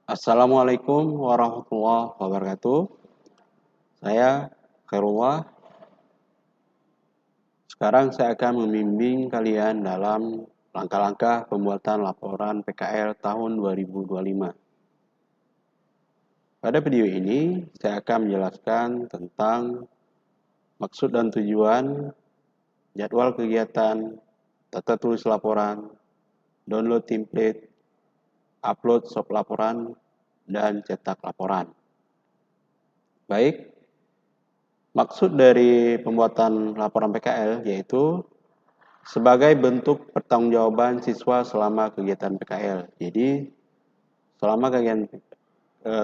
Assalamualaikum warahmatullahi wabarakatuh. Saya Khairullah. Sekarang saya akan membimbing kalian dalam langkah-langkah pembuatan laporan PKL tahun 2025. Pada video ini, saya akan menjelaskan tentang maksud dan tujuan, jadwal kegiatan, tata tulis laporan, download template, upload soft laporan, dan cetak laporan. Baik, maksud dari pembuatan laporan PKL yaitu sebagai bentuk pertanggungjawaban siswa selama kegiatan PKL. Jadi, selama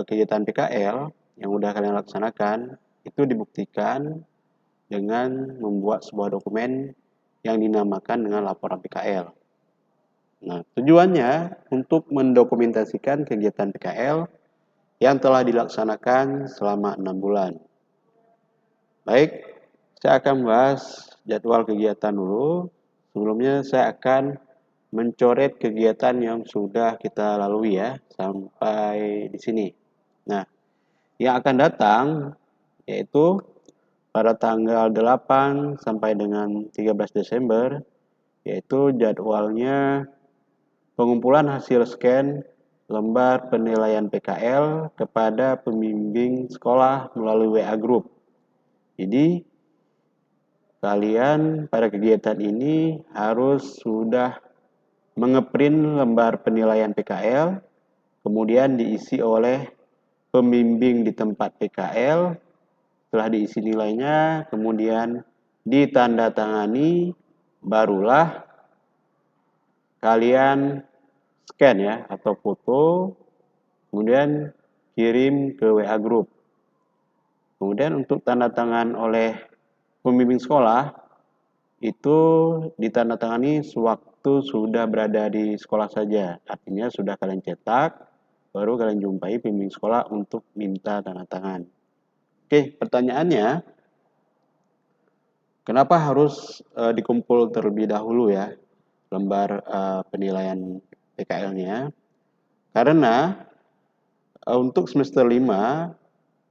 kegiatan PKL yang sudah kalian laksanakan, itu dibuktikan dengan membuat sebuah dokumen yang dinamakan dengan laporan PKL. Nah, tujuannya untuk mendokumentasikan kegiatan PKL yang telah dilaksanakan selama 6 bulan. Baik, saya akan membahas jadwal kegiatan dulu. Sebelumnya saya akan mencoret kegiatan yang sudah kita lalui ya, sampai di sini. Nah, yang akan datang yaitu pada tanggal 8 sampai dengan 13 Desember, yaitu jadwalnya pengumpulan hasil scan lembar penilaian PKL kepada pembimbing sekolah melalui WA Group. Jadi, kalian pada kegiatan ini harus sudah mengeprint lembar penilaian PKL, kemudian diisi oleh pembimbing di tempat PKL, setelah diisi nilainya, kemudian ditandatangani, barulah kalian scan ya, atau foto, kemudian kirim ke WA Group. Kemudian untuk tanda tangan oleh pembimbing sekolah, itu ditandatangani sewaktu sudah berada di sekolah saja. Artinya sudah kalian cetak, baru kalian jumpai pembimbing sekolah untuk minta tanda tangan. Oke, pertanyaannya, kenapa harus dikumpul terlebih dahulu ya lembar penilaian PKL-nya? Karena untuk semester 5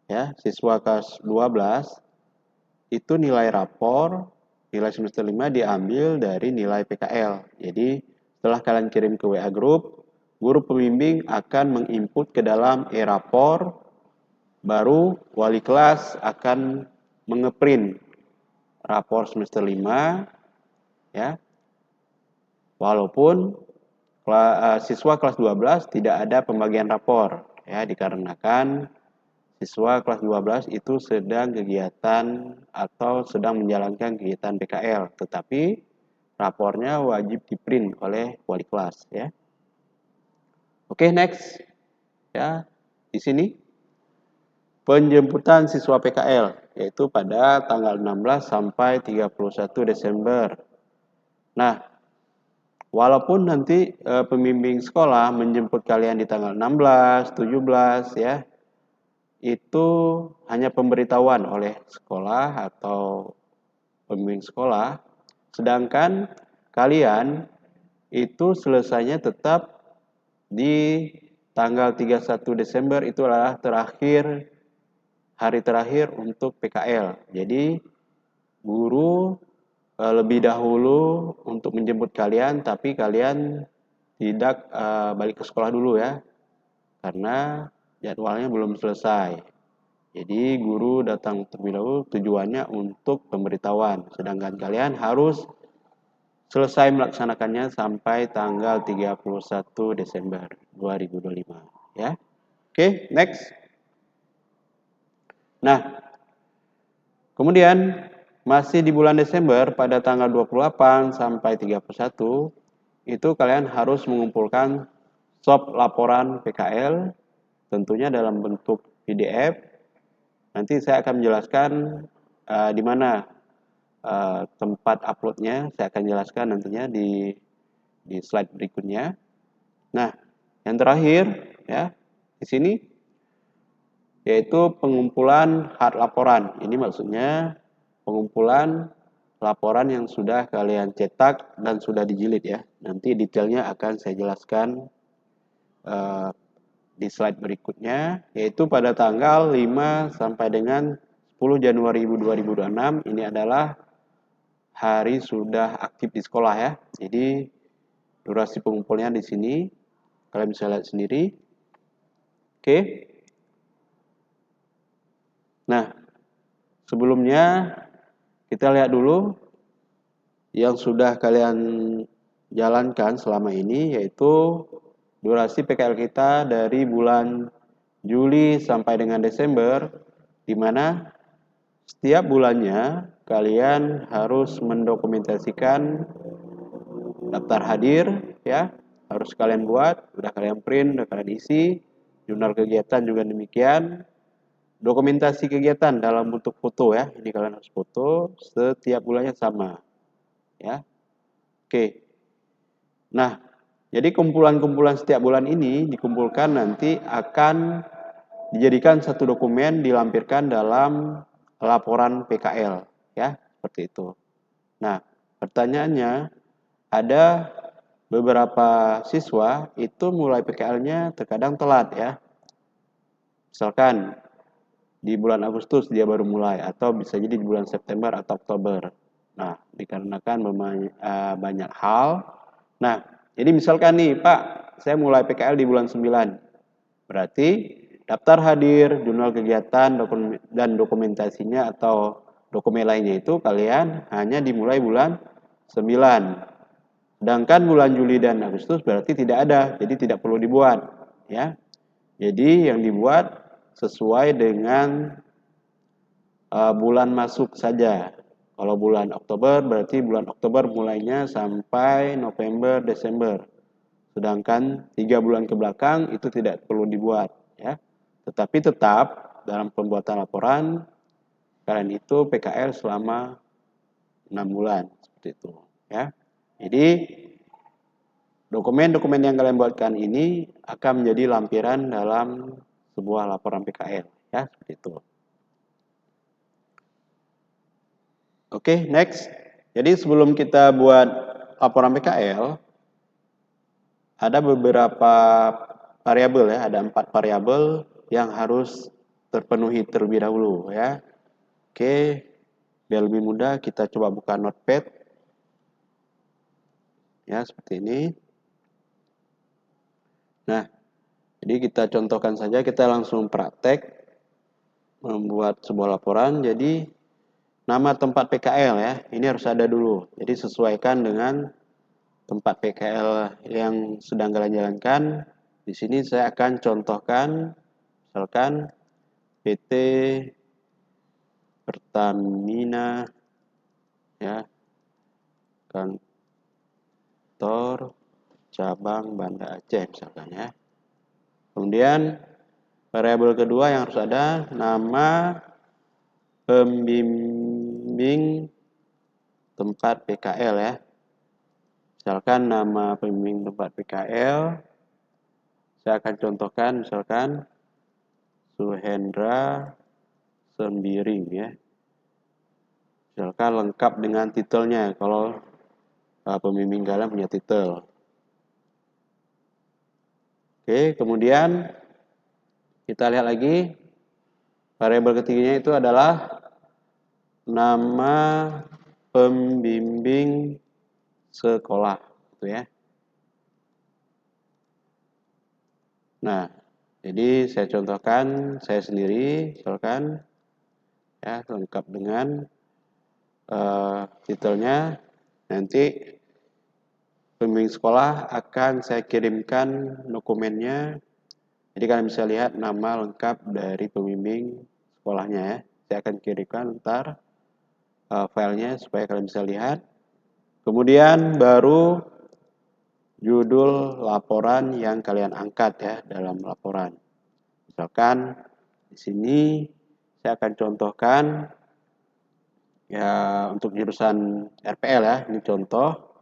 ya, siswa kelas 12 itu nilai rapor, nilai semester 5 diambil dari nilai PKL. Jadi, setelah kalian kirim ke WA Group, guru pembimbing akan menginput ke dalam e-rapor, baru wali kelas akan mengeprint rapor semester 5, ya. Walaupun siswa kelas 12 tidak ada pembagian rapor, ya, dikarenakan siswa kelas 12 itu sedang kegiatan atau sedang menjalankan kegiatan PKL, tetapi rapornya wajib di-print oleh wali kelas ya. Oke, next. Ya, di sini penjemputan siswa PKL yaitu pada tanggal 16 sampai 31 Desember. Nah, walaupun nanti pembimbing sekolah menjemput kalian di tanggal 16, 17 ya, itu hanya pemberitahuan oleh sekolah atau pembimbing sekolah, sedangkan kalian itu selesainya tetap di tanggal 31 Desember, itu adalah hari terakhir untuk PKL. Jadi guru lebih dahulu untuk menjemput kalian, tapi kalian tidak balik ke sekolah dulu ya, karena jadwalnya belum selesai. Jadi guru datang terlebih dahulu tujuannya untuk pemberitahuan, sedangkan kalian harus selesai melaksanakannya sampai tanggal 31 Desember 2025 ya. Oke, next. Nah, kemudian masih di bulan Desember pada tanggal 28 sampai 31 itu kalian harus mengumpulkan soft laporan PKL, tentunya dalam bentuk PDF. Nanti saya akan menjelaskan di mana tempat uploadnya, saya akan jelaskan nantinya di slide berikutnya. Nah, yang terakhir ya di sini yaitu pengumpulan hard laporan. Ini maksudnya pengumpulan laporan yang sudah kalian cetak dan sudah dijilid ya. Nanti detailnya akan saya jelaskan di slide berikutnya, yaitu pada tanggal 5 sampai dengan 10 Januari 2026 ini adalah hari sudah aktif di sekolah ya. Jadi durasi pengumpulnya di sini kalian bisa lihat sendiri. Oke. Nah, sebelumnya kita lihat dulu yang sudah kalian jalankan selama ini, yaitu durasi PKL kita dari bulan Juli sampai dengan Desember, di mana setiap bulannya kalian harus mendokumentasikan daftar hadir ya, harus kalian buat, udah kalian print, udah kalian isi. Jurnal kegiatan juga demikian. Dokumentasi kegiatan dalam bentuk foto ya, ini kalian harus foto, setiap bulannya sama ya. Oke. Nah, jadi kumpulan-kumpulan setiap bulan ini dikumpulkan nanti akan dijadikan satu dokumen, dilampirkan dalam laporan PKL ya, seperti itu. Nah, pertanyaannya, ada beberapa siswa itu mulai PKL-nya terkadang telat ya. Misalkan di bulan Agustus dia baru mulai, atau bisa jadi di bulan September atau Oktober. Nah, dikarenakan banyak hal. Nah, jadi misalkan nih, Pak, saya mulai PKL di bulan 9. Berarti daftar hadir, jurnal kegiatan, dan dokumentasinya atau dokumen lainnya itu kalian hanya dimulai bulan 9. Sedangkan bulan Juli dan Agustus berarti tidak ada, jadi tidak perlu dibuat, ya. Jadi yang dibuat sesuai dengan bulan masuk saja. Kalau bulan Oktober berarti bulan Oktober mulainya sampai November, Desember. Sedangkan 3 bulan ke belakang itu tidak perlu dibuat ya. Tetapi tetap dalam pembuatan laporan kalian itu PKL selama 6 bulan seperti itu ya. Jadi dokumen-dokumen yang kalian buatkan ini akan menjadi lampiran dalam sebuah laporan PKL ya, seperti itu. Oke, next. Jadi sebelum kita buat laporan PKL, ada beberapa variabel ya, ada 4 variabel yang harus terpenuhi terlebih dahulu ya. Oke, biar lebih mudah kita coba buka notepad. Ya, seperti ini. Nah, jadi kita contohkan saja, kita langsung praktek membuat sebuah laporan. Jadi nama tempat PKL ya, ini harus ada dulu. Jadi sesuaikan dengan tempat PKL yang sedang kalian jalankan. Di sini saya akan contohkan, misalkan PT Pertamina ya, kantor cabang Banda Aceh misalkan ya. Kemudian variabel kedua yang harus ada nama pembimbing tempat PKL ya. Misalkan nama pembimbing tempat PKL, saya akan contohkan misalkan Suhendra Sembiring ya. Misalkan lengkap dengan titelnya, kalau pembimbing kalian punya titel. Oke, kemudian kita lihat lagi variabel ketiganya itu adalah nama pembimbing sekolah, gitu ya. Nah, jadi saya contohkan saya sendiri, misalkan ya lengkap dengan titelnya. Nanti pembimbing sekolah akan saya kirimkan dokumennya. Jadi kalian bisa lihat nama lengkap dari pembimbing sekolahnya ya. Saya akan kirimkan ntar filenya supaya kalian bisa lihat. Kemudian baru judul laporan yang kalian angkat ya dalam laporan. Misalkan di sini saya akan contohkan ya untuk jurusan RPL ya, ini contoh.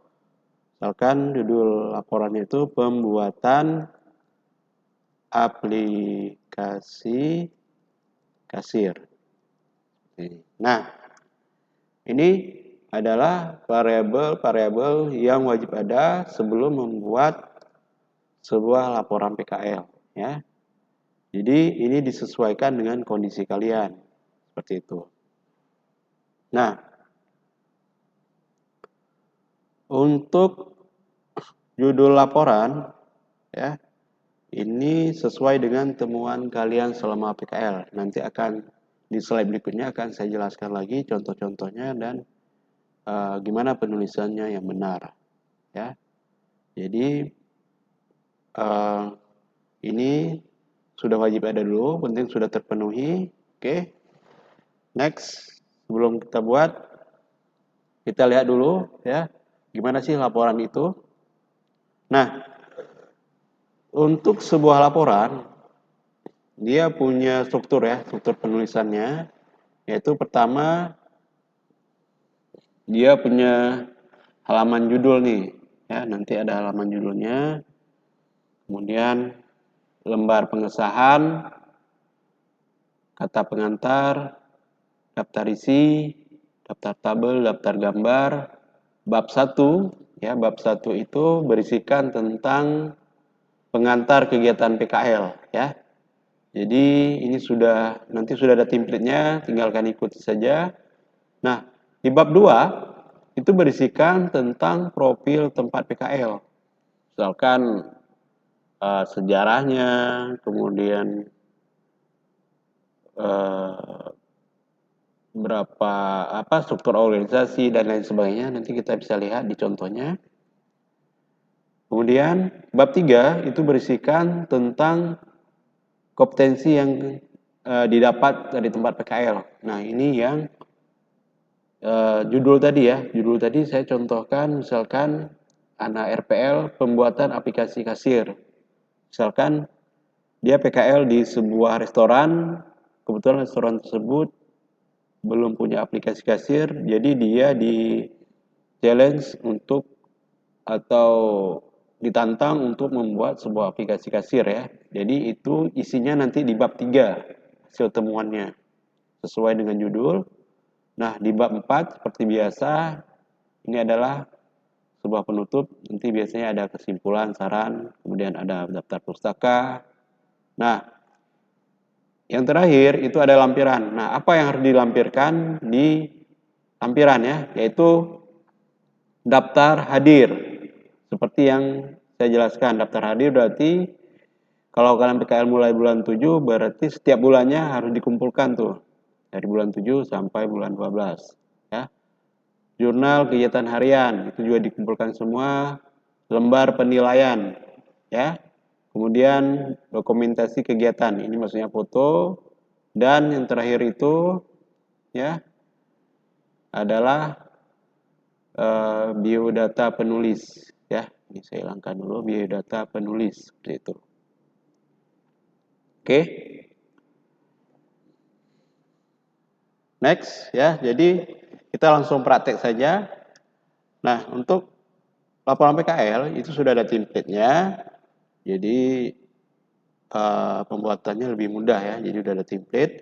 Misalkan judul laporannya itu pembuatan aplikasi kasir. Nah, ini adalah variabel-variabel yang wajib ada sebelum membuat sebuah laporan PKL ya. Jadi ini disesuaikan dengan kondisi kalian. Seperti itu. Nah, untuk judul laporan, ya, ini sesuai dengan temuan kalian selama PKL. Nanti akan di slide berikutnya akan saya jelaskan lagi contoh-contohnya dan gimana penulisannya yang benar. Ya, jadi ini sudah wajib ada dulu, penting sudah terpenuhi. Oke, next. Sebelum kita buat, kita lihat dulu ya, gimana sih laporan itu. Nah, untuk sebuah laporan, dia punya struktur ya, struktur penulisannya, yaitu pertama, dia punya halaman judul nih, ya, nanti ada halaman judulnya, kemudian lembar pengesahan, kata pengantar, daftar isi, daftar tabel, daftar gambar, bab 1, ya, bab 1 itu berisikan tentang pengantar kegiatan PKL, ya. Jadi ini nanti sudah ada template-nya, tinggalkan ikuti saja. Nah, di bab 2 itu berisikan tentang profil tempat PKL. Misalkan sejarahnya, kemudian berapa struktur organisasi dan lain sebagainya, nanti kita bisa lihat di contohnya. Kemudian bab 3 itu berisikan tentang kompetensi yang didapat dari tempat PKL. Nah, ini yang judul tadi ya. Judul tadi saya contohkan misalkan anak RPL pembuatan aplikasi kasir. Misalkan dia PKL di sebuah restoran, kebetulan restoran tersebut belum punya aplikasi kasir, jadi dia di challenge untuk atau ditantang untuk membuat sebuah aplikasi kasir ya. Jadi itu isinya nanti di bab 3 hasil temuannya sesuai dengan judul. Nah, di bab 4 seperti biasa ini adalah sebuah penutup, nanti biasanya ada kesimpulan, saran, kemudian ada daftar pustaka. Nah, yang terakhir itu ada lampiran. Nah, apa yang harus dilampirkan di lampiran ya, yaitu daftar hadir. Seperti yang saya jelaskan, daftar hadir berarti kalau kalian PKL mulai bulan 7 berarti setiap bulannya harus dikumpulkan tuh. Dari bulan 7 sampai bulan 12 ya. Jurnal kegiatan harian itu juga dikumpulkan semua, lembar penilaian ya. Kemudian dokumentasi kegiatan, ini maksudnya foto, dan yang terakhir itu ya adalah biodata penulis ya. Ini saya hilangkan dulu biodata penulis seperti itu. Oke. Next ya. Jadi kita langsung praktek saja. Nah, untuk laporan PKL itu sudah ada template-nya. Jadi pembuatannya lebih mudah ya. Jadi sudah ada template.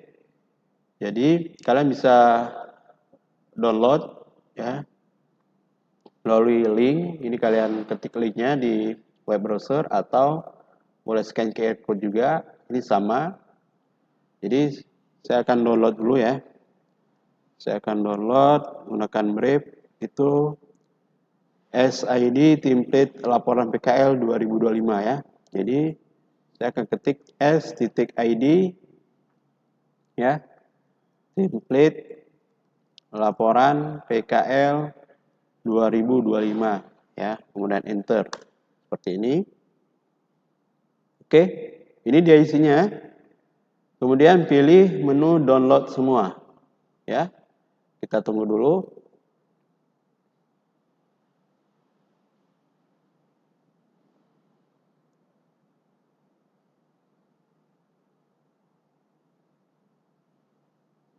Jadi kalian bisa download ya melalui link. Ini kalian ketik linknya di web browser atau boleh scan QR code juga. Ini sama. Jadi saya akan download dulu ya. Saya akan download menggunakan Brave itu SID template laporan PKL 2025 ya. Jadi saya akan ketik S.ID ya. Template laporan PKL 2025 ya. Kemudian enter. Seperti ini. Oke, ini dia isinya. Kemudian pilih menu download semua. Ya. Kita tunggu dulu.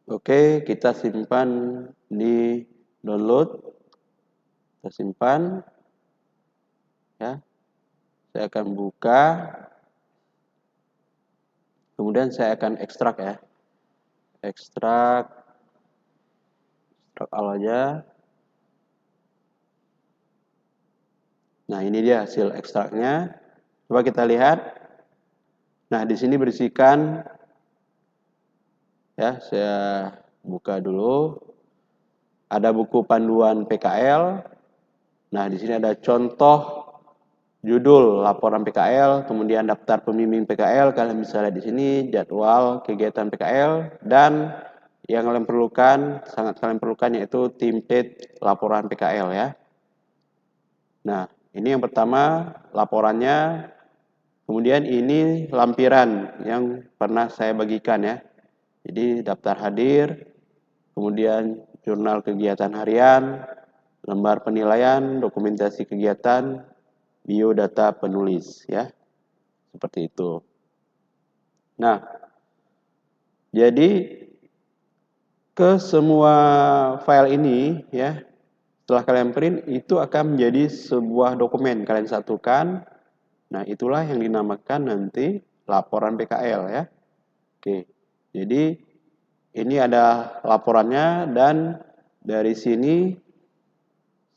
Oke, kita simpan di download. Kita simpan. Ya. Saya akan buka. Kemudian saya akan ekstrak ya. Ekstrak all aja. Nah, ini dia hasil ekstraknya. Coba kita lihat. Nah, di sini berisikan, ya, saya buka dulu. Ada buku panduan PKL. Nah, di sini ada contoh judul laporan PKL, kemudian daftar pembimbing PKL. Kalian bisa lihat di sini jadwal kegiatan PKL, dan yang kalian perlukan, sangat kalian perlukan, yaitu template laporan PKL ya. Nah, ini yang pertama laporannya. Kemudian ini lampiran yang pernah saya bagikan ya. Jadi daftar hadir, kemudian jurnal kegiatan harian, lembar penilaian, dokumentasi kegiatan, biodata penulis ya. Seperti itu. Nah, jadi ke semua file ini ya, setelah kalian print itu akan menjadi sebuah dokumen kalian satukan. Nah, itulah yang dinamakan nanti laporan PKL ya. Oke. Jadi ini ada laporannya, dan dari sini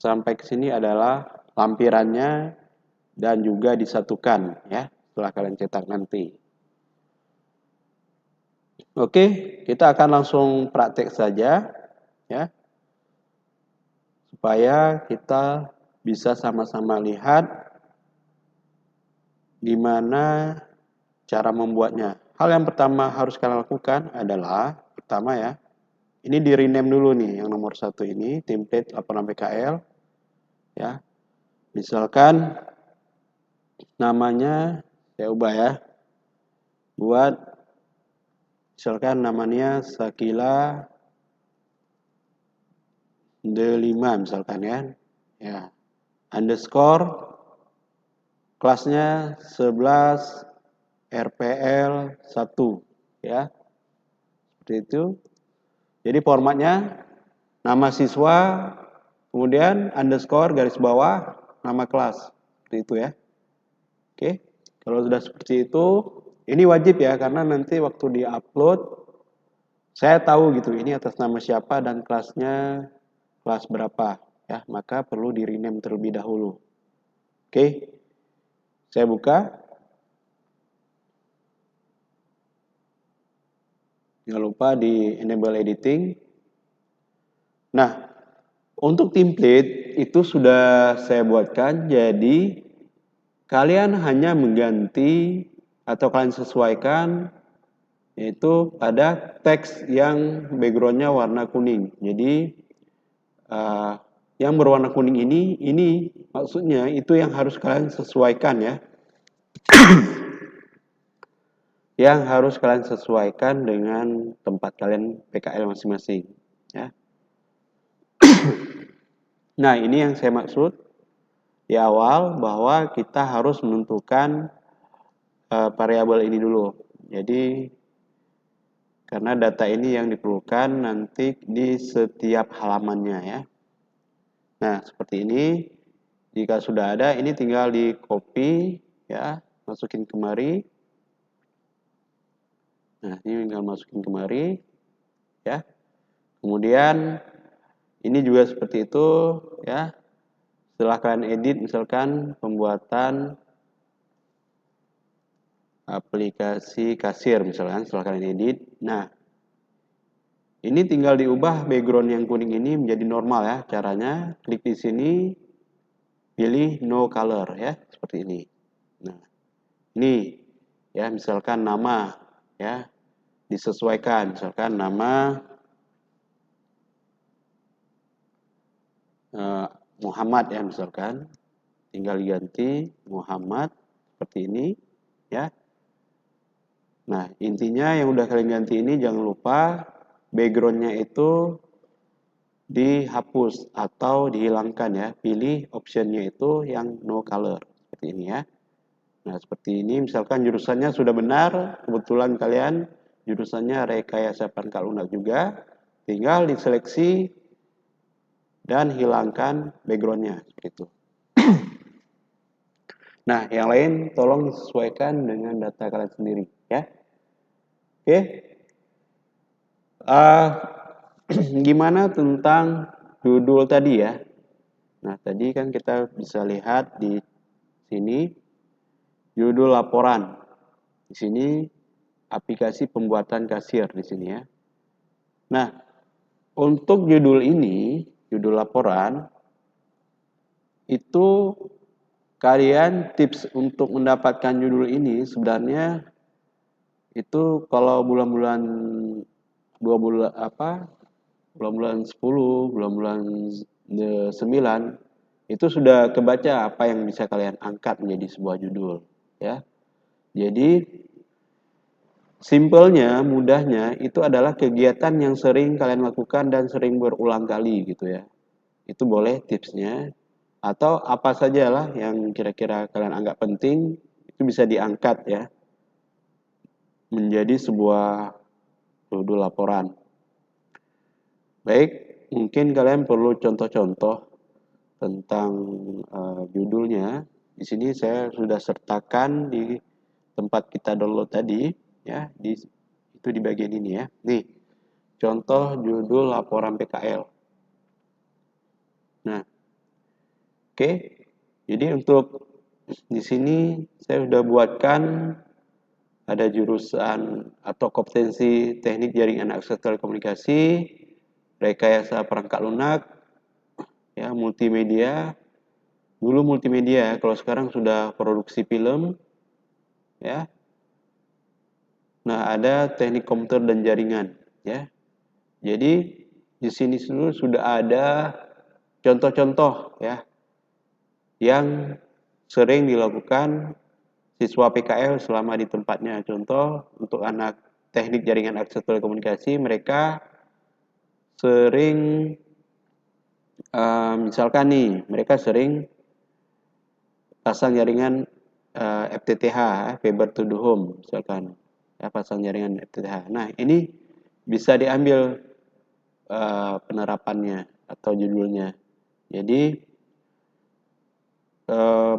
sampai ke sini adalah lampirannya, dan juga disatukan ya setelah kalian cetak nanti. Oke, kita akan langsung praktek saja ya, supaya kita bisa sama-sama lihat di mana cara membuatnya. Hal yang pertama harus kalian lakukan adalah, pertama ya, ini di rename dulu nih, yang nomor 1 ini, template laporan PKL ya. Misalkan namanya saya ubah ya, buat misalkan namanya Sakila D5 misalkan ya. Ya. Underscore kelasnya 11 RPL 1 ya. Seperti itu. Jadi formatnya nama siswa, kemudian underscore garis bawah nama kelas. Seperti itu ya. Oke. Kalau sudah seperti itu, ini wajib ya, karena nanti waktu di-upload saya tahu gitu ini atas nama siapa dan kelasnya kelas berapa ya, maka perlu di-rename terlebih dahulu. Oke. Saya buka. Jangan lupa di enable editing. Nah, untuk template itu sudah saya buatkan, jadi kalian hanya mengganti atau kalian sesuaikan yaitu pada teks yang backgroundnya warna kuning. Jadi yang berwarna kuning ini maksudnya itu yang harus kalian sesuaikan ya. Yang harus kalian sesuaikan dengan tempat kalian PKL masing-masing ya. Nah, ini yang saya maksud di awal, bahwa kita harus menentukan variabel ini dulu. Jadi karena data ini yang diperlukan nanti di setiap halamannya ya. Nah, seperti ini. Jika sudah ada, ini tinggal di copy ya, masukin kemari. Nah, ini tinggal masukin kemari ya. Kemudian ini juga seperti itu ya. Setelah kalian edit, misalkan pembuatan aplikasi kasir misalkan, setelah kalian edit. Nah, ini tinggal diubah background yang kuning ini menjadi normal ya. Caranya klik di sini, pilih no color ya, seperti ini. Nah, ini ya, misalkan nama ya, disesuaikan, misalkan nama Muhammad ya, misalkan tinggal diganti Muhammad seperti ini ya. Nah, intinya yang udah kalian ganti ini jangan lupa backgroundnya itu dihapus atau dihilangkan ya. Pilih optionnya itu yang no color seperti ini ya. Nah, seperti ini misalkan jurusannya sudah benar, kebetulan kalian jurusannya rekayasa perangkat lunak juga, tinggal diseleksi dan hilangkan backgroundnya seperti itu. Nah, yang lain tolong disesuaikan dengan data kalian sendiri ya. Oke. Gimana tentang judul tadi ya? Nah, tadi kan kita bisa lihat di sini judul laporan Di sini aplikasi pembuatan kasir di sini ya. Nah, untuk judul ini, judul laporan, itu kalian tips untuk mendapatkan judul ini sebenarnya itu kalau bulan-bulan 10, bulan-bulan 9 itu sudah kebaca apa yang bisa kalian angkat menjadi sebuah judul ya. Jadi simpelnya, mudahnya itu adalah kegiatan yang sering kalian lakukan dan sering berulang kali gitu ya. Itu boleh tipsnya. Atau apa sajalah yang kira-kira kalian anggap penting itu bisa diangkat ya menjadi sebuah judul laporan. Baik, mungkin kalian perlu contoh-contoh tentang judulnya. Di sini saya sudah sertakan di tempat kita download tadi ya, itu di bagian ini ya. Nih, contoh judul laporan PKL. Nah, oke. Jadi untuk di sini saya sudah buatkan ada jurusan atau kompetensi teknik jaringan akses telekomunikasi, rekayasa perangkat lunak, ya multimedia. Dulu multimedia, kalau sekarang sudah produksi film, ya. Nah, ada teknik komputer dan jaringan, ya. Jadi di sini sudah ada contoh-contoh, ya, yang sering dilakukan siswa PKL selama di tempatnya. Contoh untuk anak teknik jaringan akses telekomunikasi, mereka sering misalkan nih, mereka sering pasang jaringan FTTH, Fiber to the Home, misalkan ya, pasang jaringan FTTH. Nah, ini bisa diambil penerapannya atau judulnya. Jadi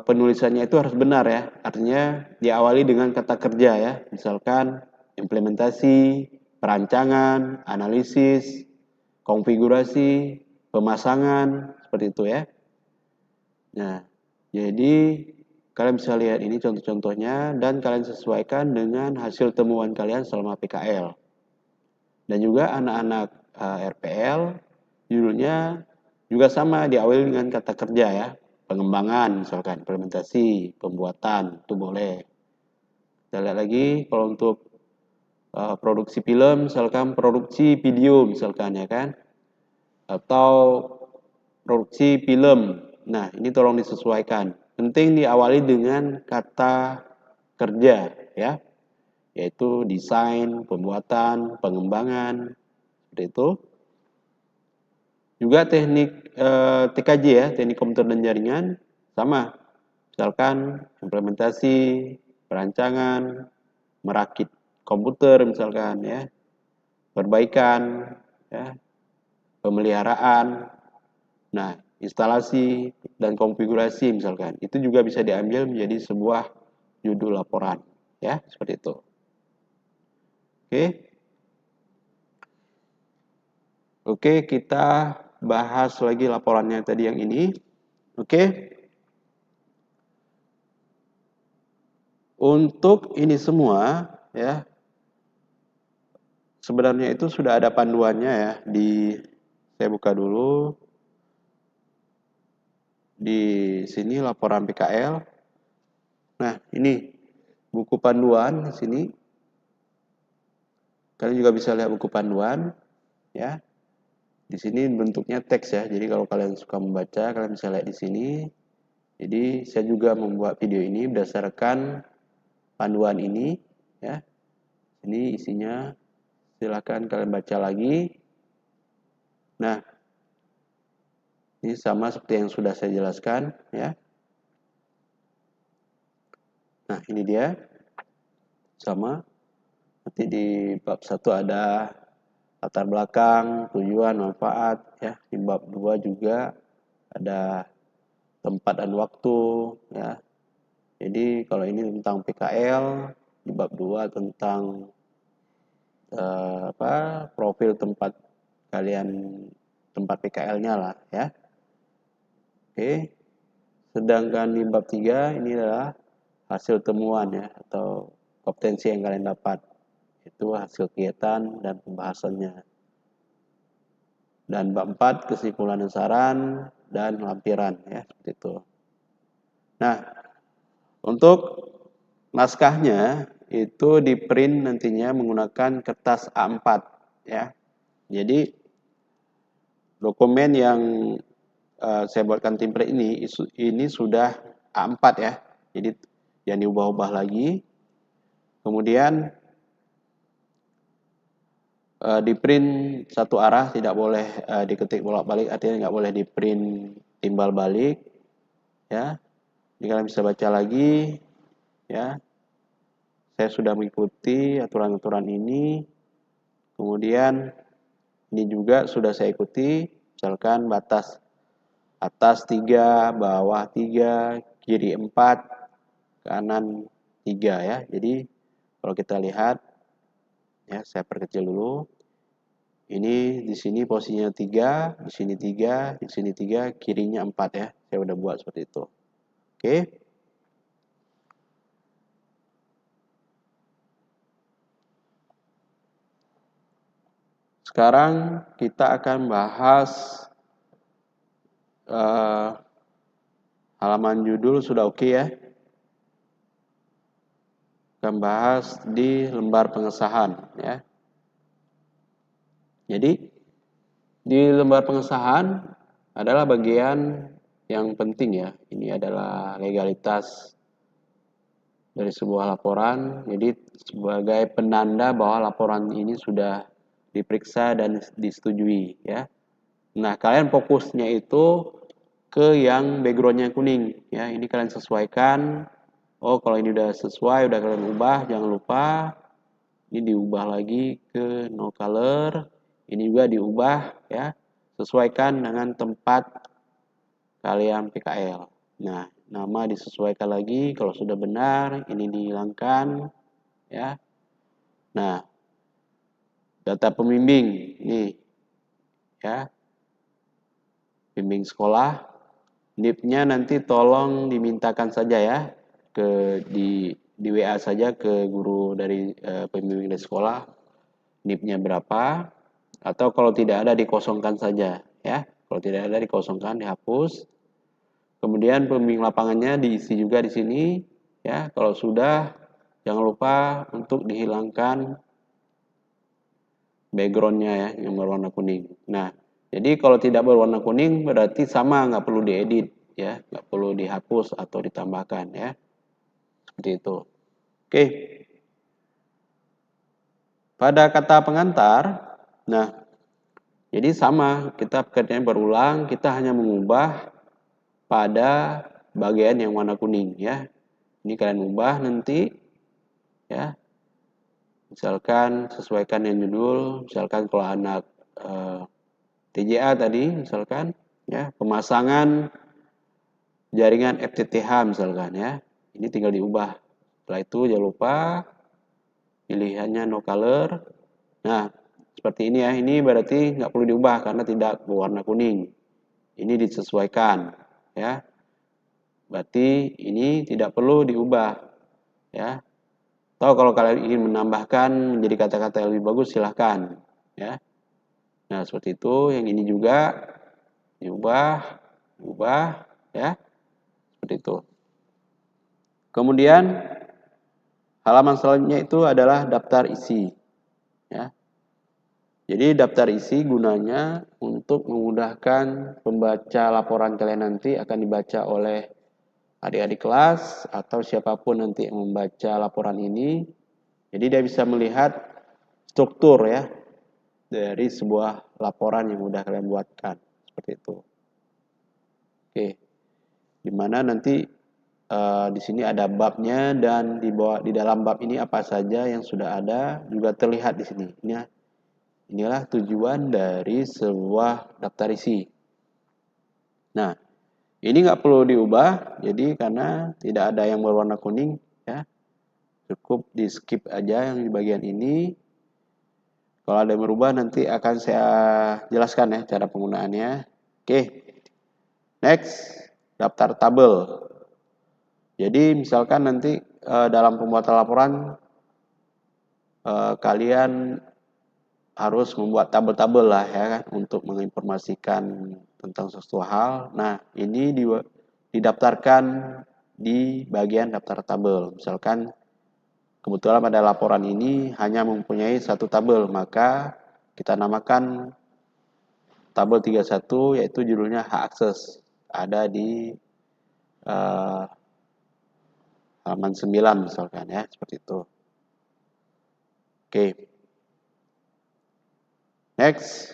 penulisannya itu harus benar ya, artinya diawali dengan kata kerja ya, misalkan implementasi, perancangan, analisis, konfigurasi, pemasangan, seperti itu ya. Nah, jadi kalian bisa lihat ini contoh-contohnya dan kalian sesuaikan dengan hasil temuan kalian selama PKL. Dan juga anak-anak RPL judulnya juga sama diawali dengan kata kerja ya. Pengembangan misalkan, implementasi, pembuatan itu boleh. Kita lihat lagi kalau untuk produksi film misalkan produksi video misalkan ya kan. Atau produksi film. Nah, ini tolong disesuaikan. Penting diawali dengan kata kerja ya, yaitu desain, pembuatan, pengembangan, seperti itu. Juga teknik TKJ ya, teknik komputer dan jaringan, sama. Misalkan implementasi, perancangan, merakit komputer misalkan ya, perbaikan, ya, pemeliharaan, nah instalasi dan konfigurasi misalkan, itu juga bisa diambil menjadi sebuah judul laporan ya, seperti itu. Oke, kita bahas lagi laporannya tadi yang ini. Oke. Untuk ini semua ya, sebenarnya itu sudah ada panduannya ya, saya buka dulu di sini laporan PKL. Nah, ini buku panduan di sini. Kalian juga bisa lihat buku panduan ya. Di sini bentuknya teks ya. Jadi kalau kalian suka membaca, kalian bisa lihat di sini. Jadi saya juga membuat video ini berdasarkan panduan ini ya. Ini isinya, silakan kalian baca lagi. Nah, ini sama seperti yang sudah saya jelaskan ya. Nah, ini dia. Sama. Nanti di bab 1 ada latar belakang, tujuan, manfaat ya. Di bab 2 juga ada tempat dan waktu ya. Jadi kalau ini tentang PKL, di bab 2 tentang profil tempat kalian, tempat PKL-nya lah ya. Oke. Sedangkan di bab 3 ini adalah hasil temuan ya, atau kompetensi yang kalian dapat. Itu hasil kegiatan dan pembahasannya. Dan bab 4 kesimpulan dan saran dan lampiran ya, seperti itu. Nah, untuk naskahnya itu di print nantinya menggunakan kertas A4 ya. Jadi dokumen yang saya buatkan template ini sudah A4 ya. Jadi jangan diubah-ubah lagi. Kemudian di print satu arah, tidak boleh diketik bolak-balik, artinya nggak boleh di print timbal balik ya. Ini kalian bisa baca lagi ya. Saya sudah mengikuti aturan-aturan ini. Kemudian ini juga sudah saya ikuti, misalkan batas atas 3, bawah 3, kiri 4, kanan 3 ya. Jadi kalau kita lihat ya, saya perkecil dulu. Ini di sini posisinya 3, di sini 3, di sini 3, kirinya 4 ya. Saya udah buat seperti itu. Oke. Sekarang kita akan bahas halaman judul sudah oke ya. Akan bahas di lembar pengesahan ya. Jadi di lembar pengesahan adalah bagian yang penting ya. Ini adalah legalitas dari sebuah laporan. Jadi sebagai penanda bahwa laporan ini sudah diperiksa dan disetujui ya. Nah, kalian fokusnya itu ke yang backgroundnya kuning ya. Ini kalian sesuaikan. Oh, kalau ini udah sesuai, udah kalian ubah, jangan lupa ini diubah lagi ke no color. Ini juga diubah ya, sesuaikan dengan tempat kalian PKL. Nah, nama disesuaikan lagi, kalau sudah benar ini dihilangkan ya. Nah, data pembimbing nih ya. Bimbing sekolah, NIP-nya nanti tolong dimintakan saja ya di WA saja ke guru dari pembimbing dari sekolah, NIP-nya berapa, atau kalau tidak ada dikosongkan saja ya. Kalau tidak ada dikosongkan, dihapus. Kemudian pembimbing lapangannya diisi juga di sini ya. Kalau sudah, jangan lupa untuk dihilangkan backgroundnya ya yang berwarna kuning. Nah, jadi kalau tidak berwarna kuning berarti sama, nggak perlu diedit ya, nggak perlu dihapus atau ditambahkan ya. Seperti itu. Oke. Pada kata pengantar, nah jadi sama, kita pekerjaan berulang, kita hanya mengubah pada bagian yang warna kuning ya. Ini kalian ubah nanti ya. Misalkan sesuaikan yang judul, misalkan kalau anak TJA tadi misalkan ya, pemasangan jaringan FTTH misalkan ya. Ini tinggal diubah. Setelah itu jangan lupa pilihannya no color. Nah, seperti ini ya. Ini berarti nggak perlu diubah karena tidak berwarna kuning. Ini disesuaikan ya. Berarti ini tidak perlu diubah ya. Atau kalau kalian ingin menambahkan menjadi kata-kata yang lebih bagus silahkan ya. Nah, seperti itu. Yang ini juga diubah ya. Seperti itu. Kemudian halaman selanjutnya itu adalah daftar isi ya. Jadi daftar isi gunanya untuk memudahkan pembaca laporan kalian nanti akan dibaca oleh adik-adik kelas atau siapapun nanti yang membaca laporan ini. Jadi dia bisa melihat struktur ya dari sebuah laporan yang sudah kalian buatkan seperti itu. Oke. Dimana nanti di sini ada babnya dan di dalam bab ini apa saja yang sudah ada juga terlihat di sini. Inilah tujuan dari sebuah daftar isi. Nah, ini nggak perlu diubah, jadi karena tidak ada yang berwarna kuning, ya cukup di skip aja yang di bagian ini. Kalau ada yang berubah nanti akan saya jelaskan ya cara penggunaannya. Oke, next daftar tabel. Jadi misalkan nanti dalam pembuatan laporan kalian harus membuat tabel-tabel lah ya kan untuk menginformasikan tentang sesuatu hal. Nah, ini didaftarkan di bagian daftar tabel. Misalkan kebetulan pada laporan ini hanya mempunyai satu tabel, maka kita namakan tabel 31 yaitu judulnya hak akses. Ada di halaman 9 misalkan ya, seperti itu. Oke. Next.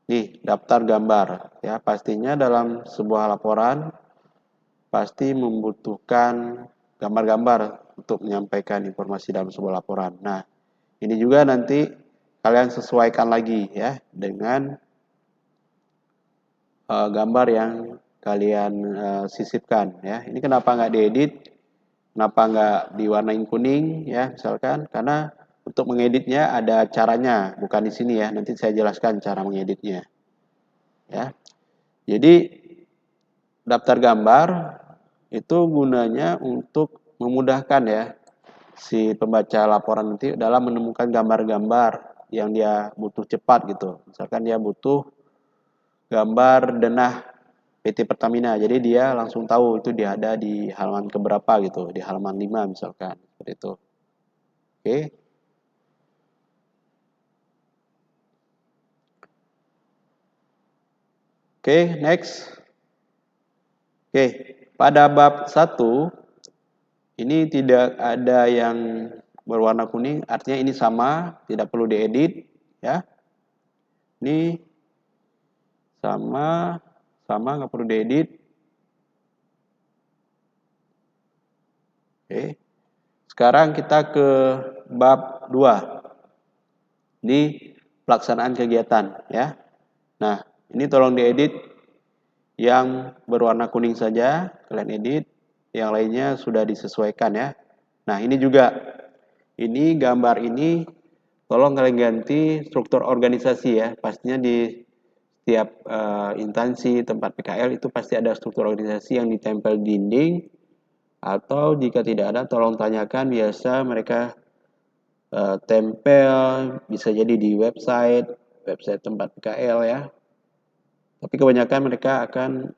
Nih, daftar gambar. Ya, pastinya dalam sebuah laporan pasti membutuhkan gambar-gambar untuk menyampaikan informasi dalam sebuah laporan. Nah, ini juga nanti kalian sesuaikan lagi ya dengan gambar yang kalian sisipkan ya. Ini kenapa nggak diedit? Kenapa nggak diwarnain kuning ya misalkan? Karena untuk mengeditnya ada caranya, bukan di sini ya. Nanti saya jelaskan cara mengeditnya. Ya. Jadi daftar gambar itu gunanya untuk memudahkan ya si pembaca laporan nanti dalam menemukan gambar-gambar yang dia butuh cepat gitu. Misalkan dia butuh gambar denah PT Pertamina. Jadi dia langsung tahu itu dia ada di halaman keberapa gitu, di halaman 5 misalkan. Seperti itu. Oke. Oke, next. Oke, pada bab 1 ini tidak ada yang berwarna kuning, artinya ini sama, tidak perlu diedit ya. Ini sama nggak perlu diedit. Oke. Sekarang kita ke bab 2. Ini pelaksanaan kegiatan ya. Nah, ini tolong diedit yang berwarna kuning saja, kalian edit. Yang lainnya sudah disesuaikan ya. Nah, ini juga. Ini gambar ini tolong kalian ganti struktur organisasi ya. Pastinya di setiap instansi tempat PKL itu pasti ada struktur organisasi yang ditempel di dinding, atau jika tidak ada tolong tanyakan, biasa mereka tempel, bisa jadi di website tempat PKL ya. Tapi kebanyakan mereka akan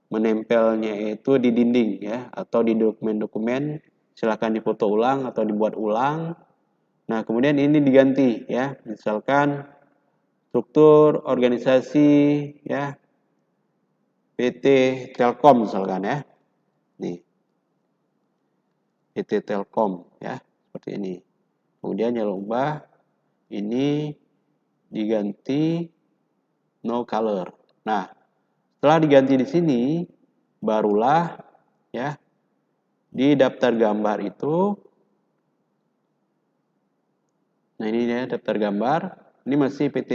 menempelnya itu di dinding ya, atau di dokumen-dokumen. Silahkan difoto ulang atau dibuat ulang. Nah, kemudian ini diganti ya. Misalkan struktur organisasi ya PT Telkom misalkan ya. Nih. PT Telkom ya, seperti ini. Kemudian jangan lupa ini diganti no color. Nah, setelah diganti di sini, barulah ya di daftar gambar itu. Nah, ini ya daftar gambar. Ini masih PT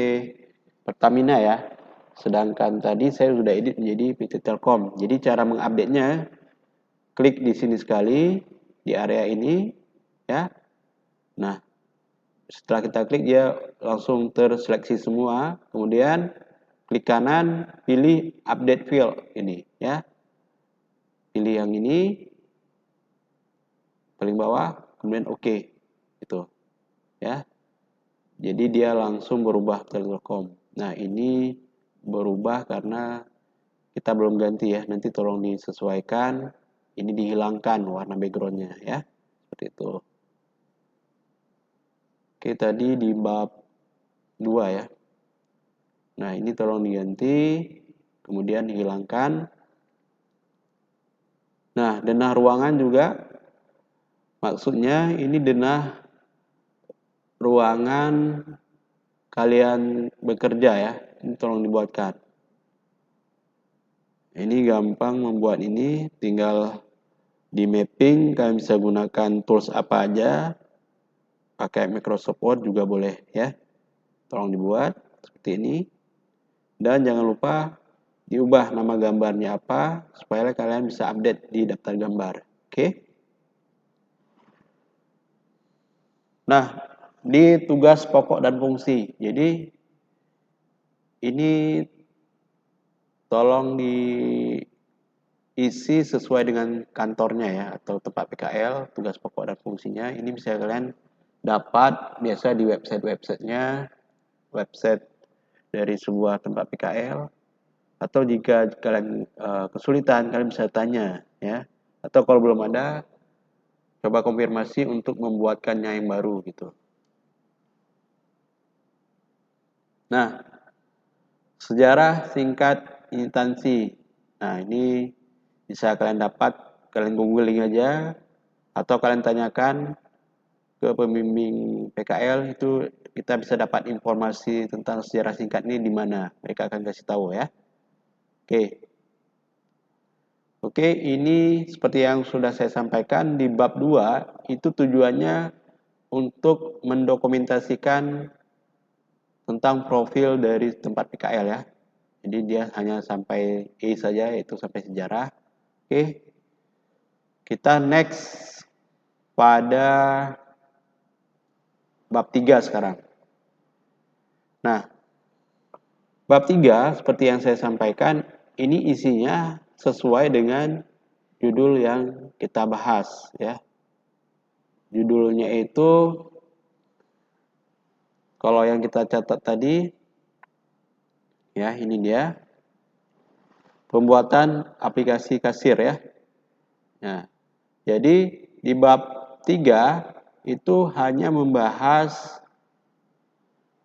Pertamina ya. Sedangkan tadi saya sudah edit menjadi PT Telkom. Jadi cara mengupdate-nya, klik di sini sekali di area ini ya. Nah, setelah kita klik dia langsung terseleksi semua. Kemudian klik kanan, pilih update field ini ya. Pilih yang ini paling bawah, kemudian oke. Itu ya. Jadi dia langsung berubah Telkom. Nah, ini berubah karena kita belum ganti ya. Nanti tolong disesuaikan. Ini dihilangkan warna backgroundnya ya. Seperti itu. Oke, tadi di bab 2 ya. Nah, ini tolong diganti. Kemudian dihilangkan. Nah, denah ruangan juga. Maksudnya ini denah ruangan kalian bekerja ya. Ini tolong dibuatkan. Ini gampang membuat ini, tinggal di mapping. Kalian bisa gunakan tools apa aja, pakai Microsoft Word juga boleh ya. Tolong dibuat seperti ini. Dan jangan lupa diubah nama gambarnya apa, supaya kalian bisa update di daftar gambar. Oke. Nah, di tugas pokok dan fungsi. Jadi ini tolong isi sesuai dengan kantornya ya, atau tempat PKL, tugas pokok dan fungsinya. Ini bisa kalian dapat biasa di website-websitenya, website dari sebuah tempat PKL, atau jika kalian kesulitan, kalian bisa tanya ya, atau kalau belum ada, coba konfirmasi untuk membuatkannya yang baru gitu. Nah, sejarah singkat instansi. Nah, ini bisa kalian dapat, kalian googling aja, atau kalian tanyakan ke pembimbing PKL, itu kita bisa dapat informasi tentang sejarah singkat ini di mana. Mereka akan kasih tahu ya. Oke, ini seperti yang sudah saya sampaikan di bab 2, itu tujuannya untuk mendokumentasikan tentang profil dari tempat PKL ya. Jadi dia hanya sampai E saja, yaitu sampai sejarah. Oke, kita next pada bab 3 sekarang. Nah, bab 3 seperti yang saya sampaikan, ini isinya sesuai dengan judul yang kita bahas ya. Judulnya itu, kalau yang kita catat tadi ya, ini dia, pembuatan aplikasi kasir ya. Nah, jadi di bab 3 itu hanya membahas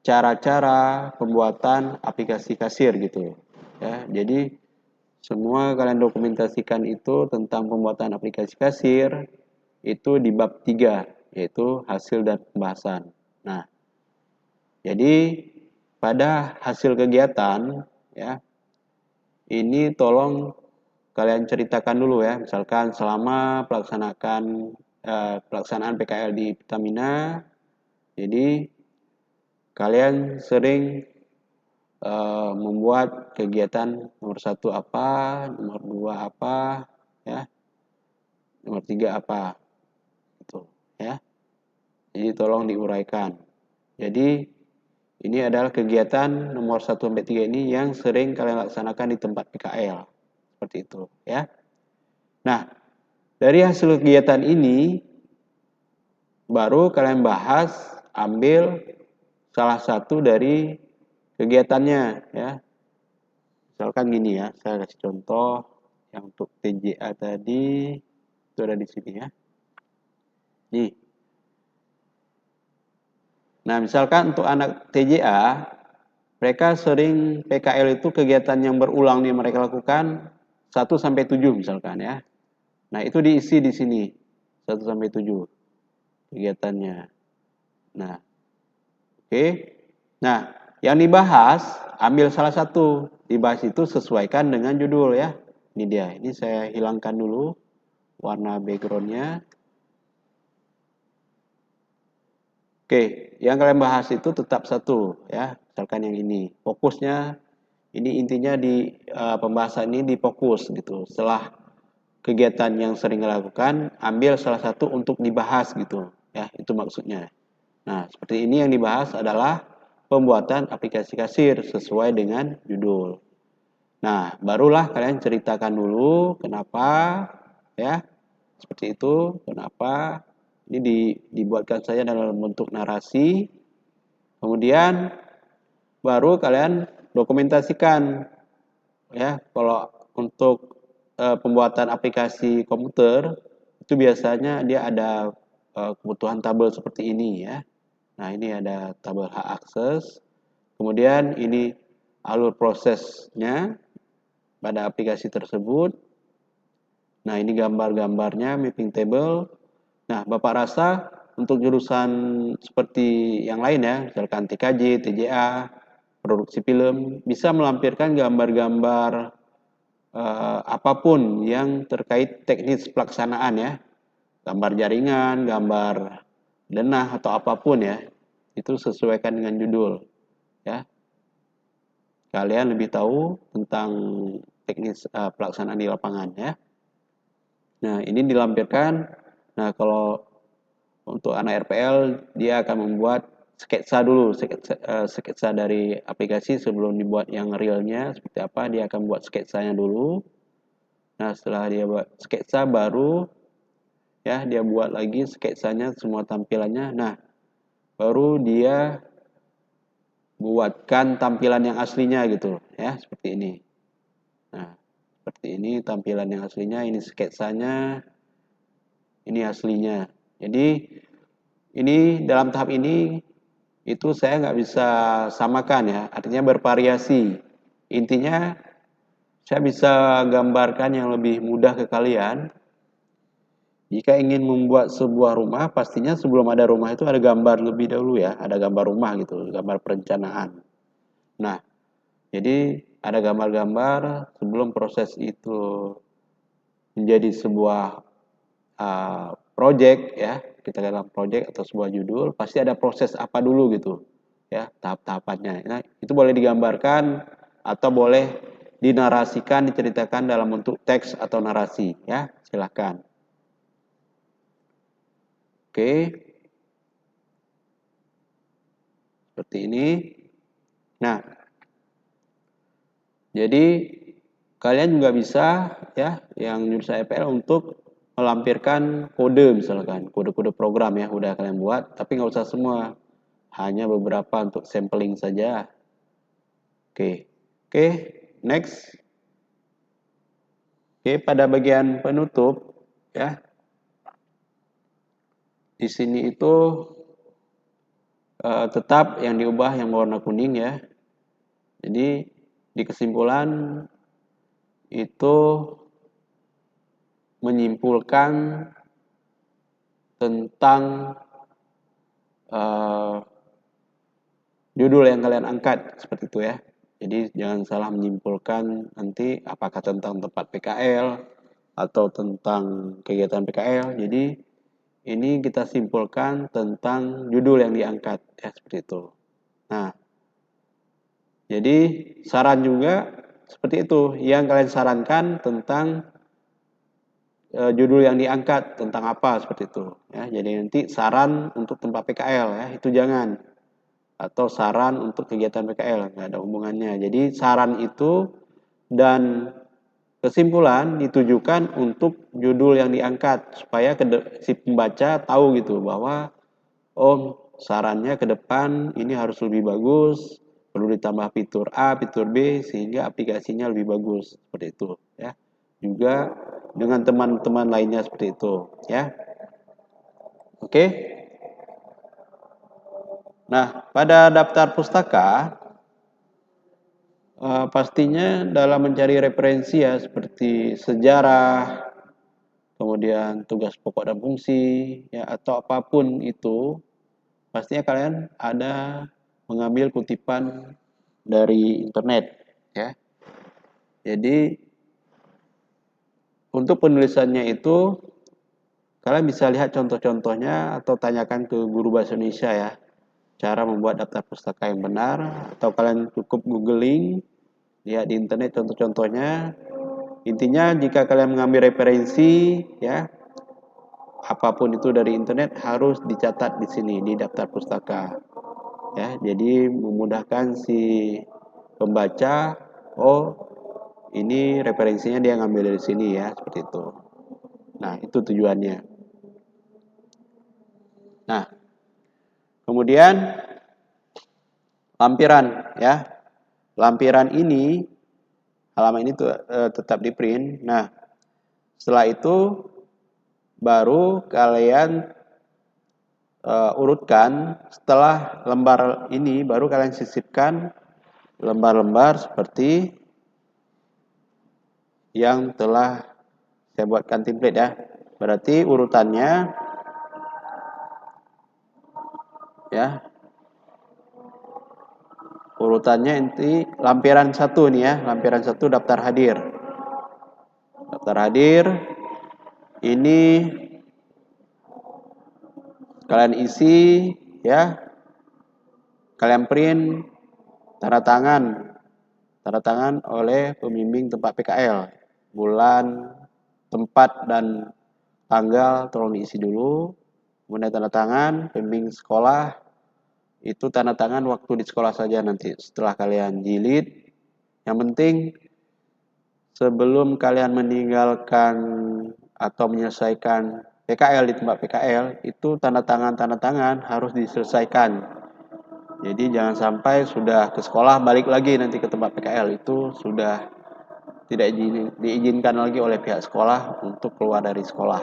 cara-cara pembuatan aplikasi kasir gitu ya. Jadi semua kalian dokumentasikan itu tentang pembuatan aplikasi kasir itu di bab 3, yaitu hasil dan pembahasan. Nah, jadi pada hasil kegiatan ya, ini tolong kalian ceritakan dulu ya, misalkan selama pelaksanaan PKL di Pertamina, jadi kalian sering membuat kegiatan nomor 1 apa, nomor 2 apa, ya, nomor 3 apa, gitu ya. Jadi tolong diuraikan. Jadi ini adalah kegiatan nomor 1 sampai 3 ini yang sering kalian laksanakan di tempat PKL. Seperti itu ya. Nah, dari hasil kegiatan ini baru kalian bahas, ambil salah satu dari kegiatannya ya. Misalkan gini ya, saya kasih contoh yang untuk TJA tadi itu ada di sini ya. Nih. Nah, misalkan untuk anak TJA, mereka sering PKL itu kegiatan yang berulang yang mereka lakukan 1 sampai 7 misalkan ya. Nah, itu diisi di sini 1 sampai 7 kegiatannya. Nah, oke. Nah, yang dibahas ambil salah satu, dibahas itu sesuaikan dengan judul ya. Ini dia. Ini saya hilangkan dulu warna backgroundnya. Oke, yang kalian bahas itu tetap satu ya. Misalkan yang ini, fokusnya ini intinya di pembahasan ini difokus gitu. Setelah kegiatan yang sering dilakukan, ambil salah satu untuk dibahas gitu ya. Itu maksudnya. Nah, seperti ini yang dibahas adalah pembuatan aplikasi kasir sesuai dengan judul. Nah, barulah kalian ceritakan dulu kenapa ya. Seperti itu, kenapa ini dibuatkan saja dalam bentuk narasi. Kemudian baru kalian dokumentasikan ya. Kalau untuk pembuatan aplikasi komputer itu biasanya dia ada kebutuhan tabel seperti ini ya. Nah, ini ada tabel hak akses. Kemudian ini alur prosesnya pada aplikasi tersebut. Nah, ini gambar-gambarnya, mapping table. Nah, Bapak rasa untuk jurusan seperti yang lain ya, misalkan TKJ, TJA, produksi film, bisa melampirkan gambar-gambar apapun yang terkait teknis pelaksanaan ya. Gambar jaringan, gambar denah atau apapun ya. Itu sesuaikan dengan judul ya. Kalian lebih tahu tentang teknis pelaksanaan di lapangan ya. Nah, ini dilampirkan. Nah, kalau untuk anak RPL, dia akan membuat sketsa dulu, sketsa dari aplikasi sebelum dibuat yang realnya seperti apa. Dia akan buat sketsanya dulu. Nah, setelah dia buat sketsa baru ya dia buat lagi sketsanya semua tampilannya. Nah, baru dia buatkan tampilan yang aslinya gitu ya, seperti ini. Nah, seperti ini tampilan yang aslinya, ini sketsanya, ini aslinya. Jadi ini dalam tahap ini itu saya nggak bisa samakan ya, artinya bervariasi. Intinya saya bisa gambarkan yang lebih mudah ke kalian. Jika ingin membuat sebuah rumah, pastinya sebelum ada rumah itu ada gambar lebih dahulu ya, ada gambar rumah gitu, gambar perencanaan. Nah, jadi ada gambar-gambar sebelum proses itu menjadi sebuah project ya, kita dalam project atau sebuah judul, pasti ada proses apa dulu gitu ya, tahap-tahapannya. Nah, itu boleh digambarkan atau boleh dinarasikan, diceritakan dalam bentuk teks atau narasi ya, silahkan. Oke, seperti ini. Nah, jadi kalian juga bisa ya yang jurusan EPL untuk melampirkan kode misalkan, kode-kode program ya udah kalian buat, tapi nggak usah semua, hanya beberapa untuk sampling saja. Oke, oke, next. Oke, pada bagian penutup ya, di sini itu tetap yang diubah yang warna kuning ya. Jadi di kesimpulan itu menyimpulkan tentang judul yang kalian angkat seperti itu ya. Jadi jangan salah menyimpulkan nanti apakah tentang tempat PKL atau tentang kegiatan PKL. Jadi ini kita simpulkan tentang judul yang diangkat ya seperti itu. Nah, jadi saran juga seperti itu. Yang kalian sarankan tentang judul yang diangkat tentang apa seperti itu ya. Jadi nanti saran untuk tempat PKL ya, itu jangan, atau saran untuk kegiatan PKL, nggak ada hubungannya. Jadi saran itu dan kesimpulan ditujukan untuk judul yang diangkat supaya si pembaca tahu gitu bahwa oh sarannya ke depan ini harus lebih bagus, perlu ditambah fitur A, fitur B sehingga aplikasinya lebih bagus seperti itu ya. Juga dengan teman-teman lainnya seperti itu ya. Oke. Nah, pada daftar pustaka pastinya dalam mencari referensi ya seperti sejarah, kemudian tugas pokok dan fungsi, ya atau apapun itu, pastinya kalian ada mengambil kutipan dari internet, ya. Jadi untuk penulisannya itu kalian bisa lihat contoh-contohnya atau tanyakan ke guru bahasa Indonesia ya, cara membuat daftar pustaka yang benar, atau kalian cukup googling, lihat di internet contoh-contohnya. Intinya jika kalian mengambil referensi ya, apapun itu dari internet harus dicatat di sini di daftar pustaka. Ya, jadi memudahkan si pembaca, oh ini referensinya dia ngambil dari sini ya, seperti itu. Nah, itu tujuannya. Nah, kemudian lampiran ya. Lampiran ini halaman ini tetap di print. Nah, setelah itu baru kalian urutkan. Setelah lembar ini baru kalian sisipkan lembar-lembar seperti yang telah saya buatkan template ya. Berarti urutannya ya, urutannya inti lampiran 1 nih ya, lampiran 1 daftar hadir. Daftar hadir ini kalian isi ya, kalian print, tanda tangan oleh pembimbing tempat PKL, bulan, tempat dan tanggal tolong diisi dulu, kemudian tanda tangan pembimbing sekolah, itu tanda tangan waktu di sekolah saja nanti setelah kalian jilid. Yang penting sebelum kalian meninggalkan atau menyelesaikan PKL di tempat PKL, itu tanda tangan harus diselesaikan. Jadi jangan sampai sudah ke sekolah balik lagi nanti ke tempat PKL, itu sudah tidak diizinkan lagi oleh pihak sekolah untuk keluar dari sekolah.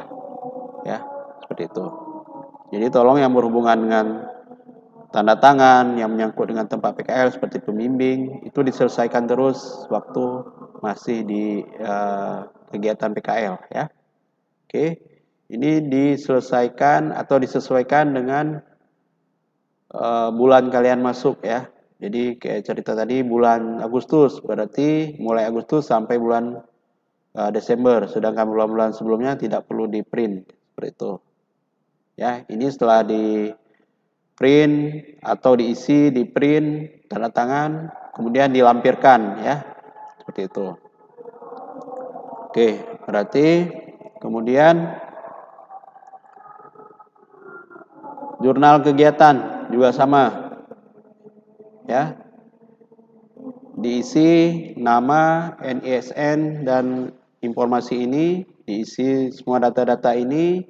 Ya, seperti itu. Jadi tolong yang berhubungan dengan tanda tangan yang menyangkut dengan tempat PKL seperti pembimbing itu diselesaikan terus waktu masih di kegiatan PKL ya. Oke, ini diselesaikan atau disesuaikan dengan bulan kalian masuk ya. Jadi kayak cerita tadi bulan Agustus, berarti mulai Agustus sampai bulan Desember, sedangkan bulan-bulan sebelumnya tidak perlu di print seperti itu. Ya, ini setelah di print atau diisi, di print, tanda tangan, kemudian dilampirkan ya. Seperti itu. Oke, berarti kemudian jurnal kegiatan juga sama. Ya. Diisi nama, NISN dan informasi ini, diisi semua data-data ini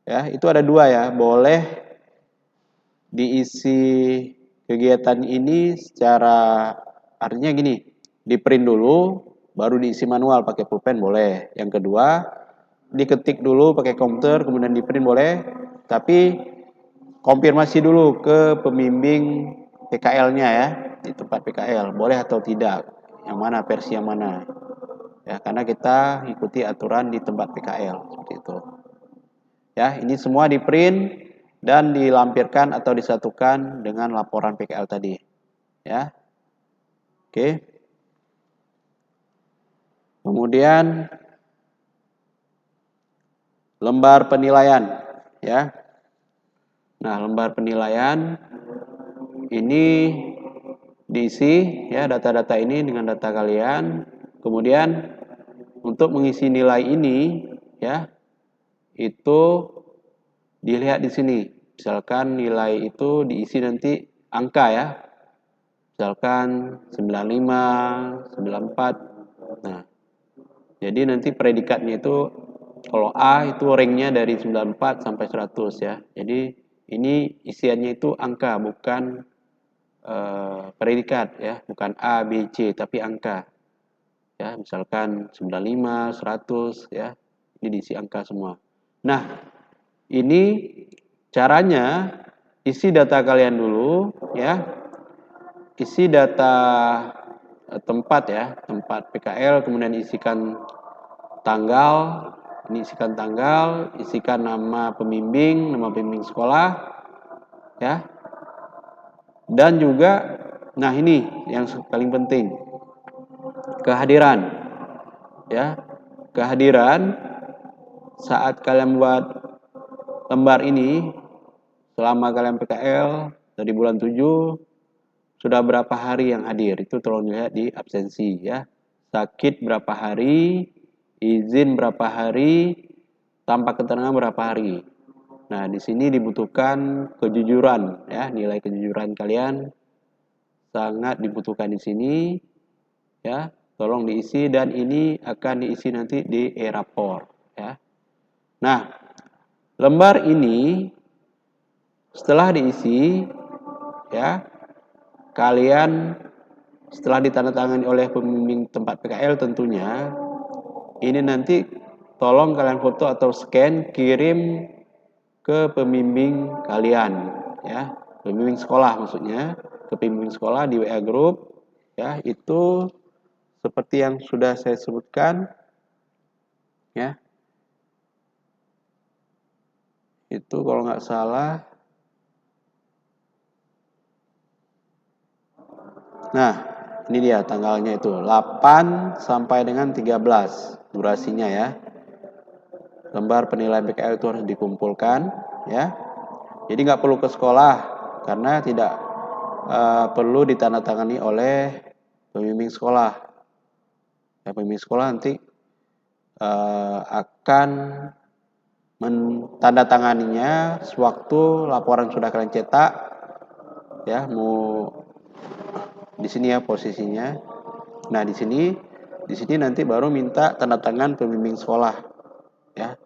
ya. Itu ada dua ya, boleh diisi kegiatan ini secara, artinya gini, di print dulu baru diisi manual pakai pulpen boleh. Yang kedua, diketik dulu pakai komputer kemudian di print boleh, tapi konfirmasi dulu ke pembimbing PKL-nya ya, di tempat PKL boleh atau tidak, yang mana versi yang mana ya, karena kita ikuti aturan di tempat PKL seperti itu ya. Ini semua di print dan dilampirkan atau disatukan dengan laporan PKL tadi ya. Oke, kemudian lembar penilaian ya. Nah, lembar penilaian ini diisi ya data-data ini dengan data kalian. Kemudian untuk mengisi nilai ini ya, itu dilihat di sini. Misalkan nilai itu diisi nanti angka ya. Misalkan 95, 94. Nah, jadi nanti predikatnya itu kalau A itu ranknya dari 94 sampai 100 ya. Jadi ini isiannya itu angka, bukan predikat ya, bukan A, B, C, tapi angka. Ya, misalkan 95, 100 ya. Ini diisi angka semua. Nah, ini caranya isi data kalian dulu ya. Isi data tempat ya, tempat PKL, kemudian isikan tanggal, ini isikan tanggal, isikan nama pembimbing sekolah ya. Dan juga nah ini yang paling penting, kehadiran ya. Kehadiran saat kalian buat lembar ini selama kalian PKL dari bulan 7 sudah berapa hari yang hadir, itu tolong dilihat di absensi ya. Sakit berapa hari, izin berapa hari, tanpa keterangan berapa hari. Nah, di sini dibutuhkan kejujuran ya, nilai kejujuran kalian sangat dibutuhkan di sini ya. Tolong diisi dan ini akan diisi nanti di e-rapor ya. Nah, lembar ini setelah diisi ya, kalian setelah ditandatangani oleh pembimbing tempat PKL tentunya, ini nanti tolong kalian foto atau scan, kirim ke pembimbing kalian ya, pembimbing sekolah maksudnya, ke pembimbing sekolah di WA group ya. Itu seperti yang sudah saya sebutkan ya. Itu kalau nggak salah. Nah, ini dia tanggalnya itu 8 sampai dengan 13 durasinya ya. Lembar penilaian PKL itu harus dikumpulkan ya. Jadi nggak perlu ke sekolah karena tidak perlu ditandatangani oleh pembimbing sekolah. Ya, pembimbing sekolah nanti akan mentandatanganinya sewaktu laporan sudah kalian cetak ya. Mau di sini ya posisinya. Nah, di sini Di sini nanti baru minta tanda tangan pembimbing sekolah, ya.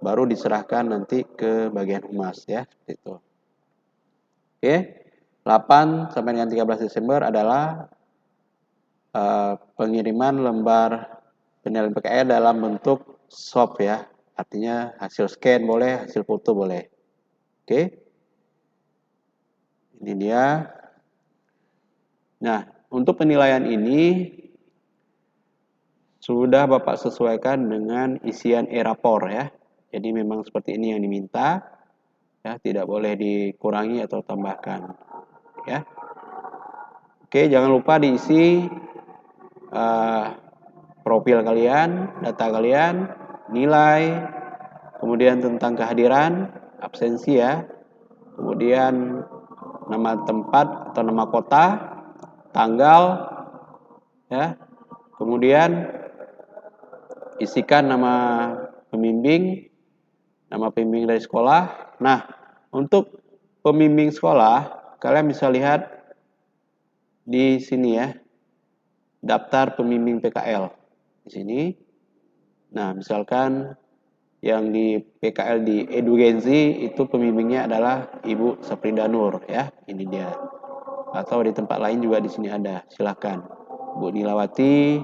Baru diserahkan nanti ke bagian humas, ya, seperti itu. Oke. 8 sampai dengan 13 Desember adalah pengiriman lembar penilaian PKL dalam bentuk soft, ya. Artinya hasil scan boleh, hasil foto boleh. Oke. Ini dia. Nah, untuk penilaian ini sudah Bapak sesuaikan dengan isian e-rapor, ya. Jadi memang seperti ini yang diminta, ya, tidak boleh dikurangi atau tambahkan, ya. Oke, jangan lupa diisi profil kalian, data kalian, nilai, kemudian tentang kehadiran, absensi, ya. Kemudian nama tempat atau nama kota, tanggal, ya. Kemudian isikan nama pembimbing dari sekolah. Nah, untuk pembimbing sekolah, kalian bisa lihat di sini, ya, daftar pembimbing PKL di sini. Nah, misalkan yang di PKL di Edugenzi itu pembimbingnya adalah Ibu Saprida Nur, ya, ini dia. Atau di tempat lain juga di sini ada, silakan. Bu Nilawati,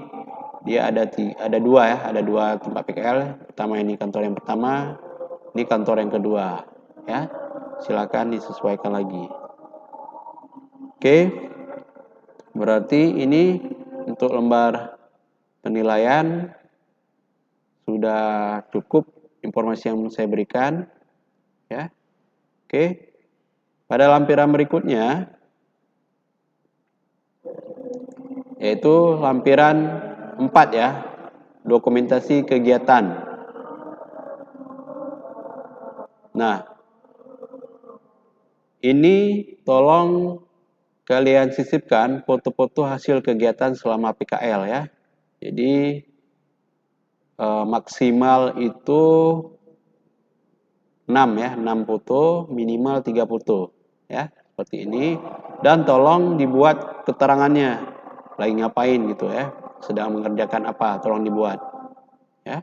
dia ada dua, ya, ada dua tempat PKL. Pertama ini kantor yang pertama, ini kantor yang kedua, ya. Silakan disesuaikan lagi. Oke. Berarti ini untuk lembar penilaian sudah cukup informasi yang saya berikan, ya. Oke. Pada lampiran berikutnya yaitu lampiran 4, ya. Dokumentasi kegiatan. Nah, ini tolong kalian sisipkan foto-foto hasil kegiatan selama PKL, ya. Jadi maksimal itu 6, ya, 6 foto, minimal 3 foto, ya, seperti ini. Dan tolong dibuat keterangannya, lagi ngapain gitu, ya, sedang mengerjakan apa, tolong dibuat, ya.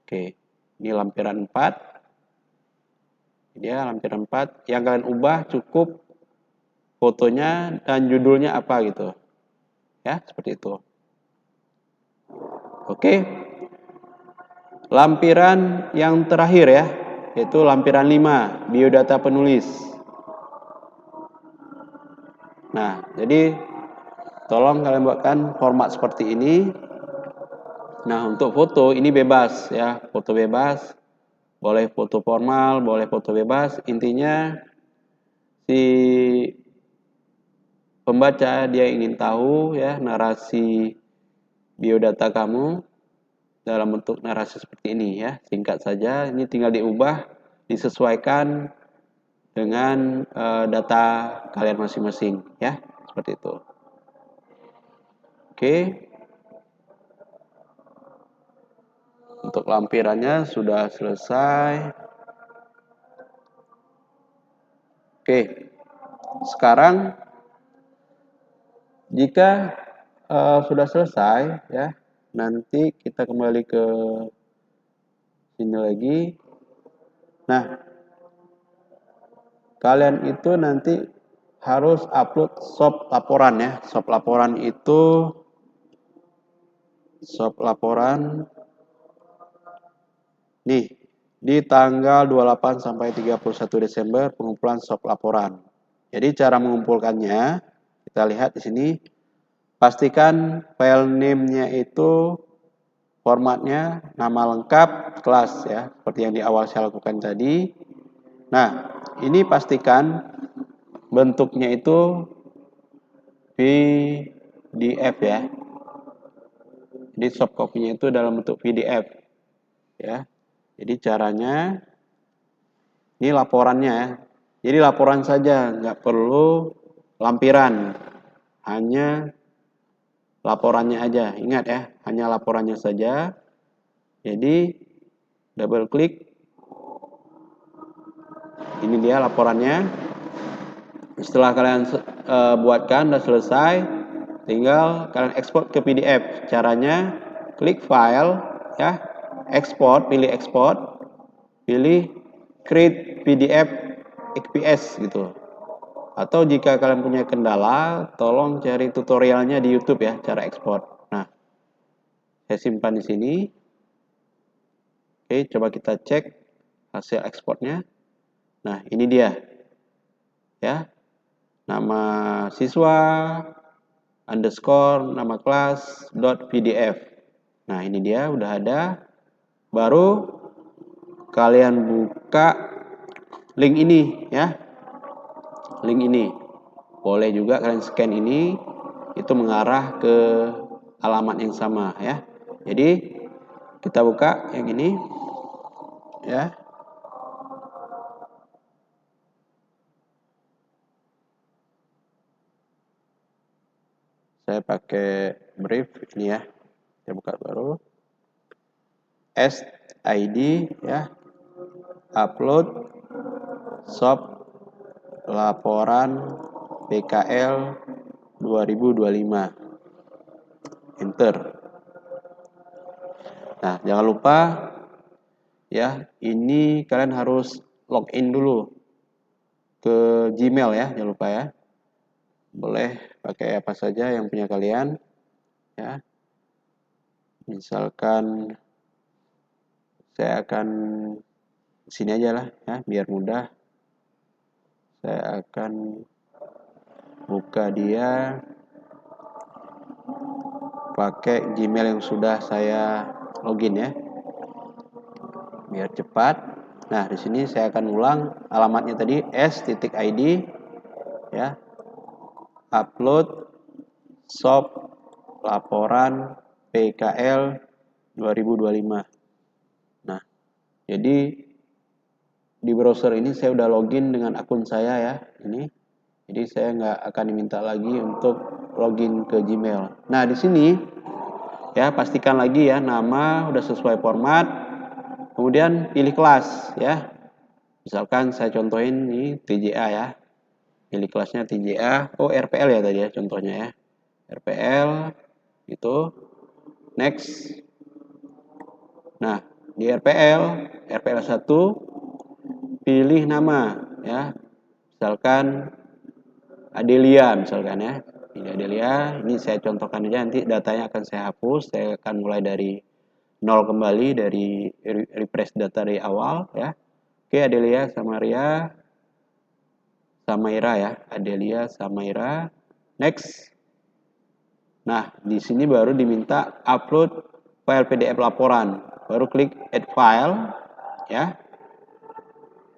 Oke, ini lampiran 4. Dia lampiran 4, yang kalian ubah cukup fotonya dan judulnya apa gitu, ya, seperti itu. Oke. Lampiran yang terakhir, ya, yaitu lampiran 5, biodata penulis. Nah, jadi tolong kalian buatkan format seperti ini. Nah, untuk foto ini bebas, ya, foto bebas. Boleh foto formal, boleh foto bebas. Intinya si pembaca dia ingin tahu, ya, narasi biodata kamu dalam bentuk narasi seperti ini, ya. Singkat saja, ini tinggal diubah, disesuaikan dengan data kalian masing-masing, ya, seperti itu. Oke. Untuk lampirannya sudah selesai. Oke. Sekarang jika sudah selesai, ya, nanti kita kembali ke sini lagi. Nah, kalian itu nanti harus upload soft laporan, ya. Soft laporan itu nih, di tanggal 28 sampai 31 Desember pengumpulan soft laporan. Jadi cara mengumpulkannya, kita lihat di sini. Pastikan file name-nya itu formatnya nama lengkap kelas, ya, seperti yang di awal saya lakukan tadi. Nah, ini pastikan bentuknya itu PDF, ya. Jadi soft copy-nya itu dalam bentuk PDF, ya. Jadi caranya ini laporannya. Jadi laporan saja, nggak perlu lampiran. Hanya laporannya aja. Ingat, ya, hanya laporannya saja. Jadi double klik. Ini dia laporannya. Setelah kalian buatkan dan selesai, tinggal kalian ekspor ke PDF. Caranya klik file ya, ekspor, pilih ekspor, pilih create PDF XPS gitu. Atau jika kalian punya kendala, tolong cari tutorialnya di YouTube ya, cara ekspor. Nah, saya simpan di sini. Oke, coba kita cek hasil ekspornya. Nah, ini dia. Ya. Nama siswa underscore nama kelas dot pdf. Nah, ini dia udah ada. Baru kalian buka link ini ya. Link ini. Boleh juga kalian scan ini, itu mengarah ke alamat yang sama ya. Jadi kita buka yang ini ya. Saya pakai brief ini ya. Saya buka baru. SID ya. Upload shop laporan PKL 2025. Enter. Nah, jangan lupa ya, ini kalian harus login dulu ke Gmail ya, jangan lupa ya. Boleh pakai apa saja yang punya kalian ya. Misalkan saya akan sini aja lah ya, biar mudah. Saya akan buka dia pakai Gmail yang sudah saya login ya, biar cepat. Nah, di sini saya akan ulang alamatnya tadi s.id ya, upload shop laporan PKL 2025. Nah, jadi di browser ini saya udah login dengan akun saya ya, ini. Jadi saya nggak akan diminta lagi untuk login ke Gmail. Nah, di sini ya pastikan lagi ya, nama udah sesuai format. Kemudian pilih kelas ya. Misalkan saya contohin ini TJA ya. Pilih kelasnya TJA. Oh, RPL ya tadi ya contohnya ya. RPL itu next. Nah, di RPL 1 pilih nama ya. Misalkan Adelia misalkan ya. Ini Adelia, ini saya contohkan aja, nanti datanya akan saya hapus. Saya akan mulai dari nol kembali, dari refresh data dari awal ya. Oke, Adelia Samaira ya. Adelia Samaira. Next. Nah, di sini baru diminta upload file PDF laporan. Baru klik add file ya.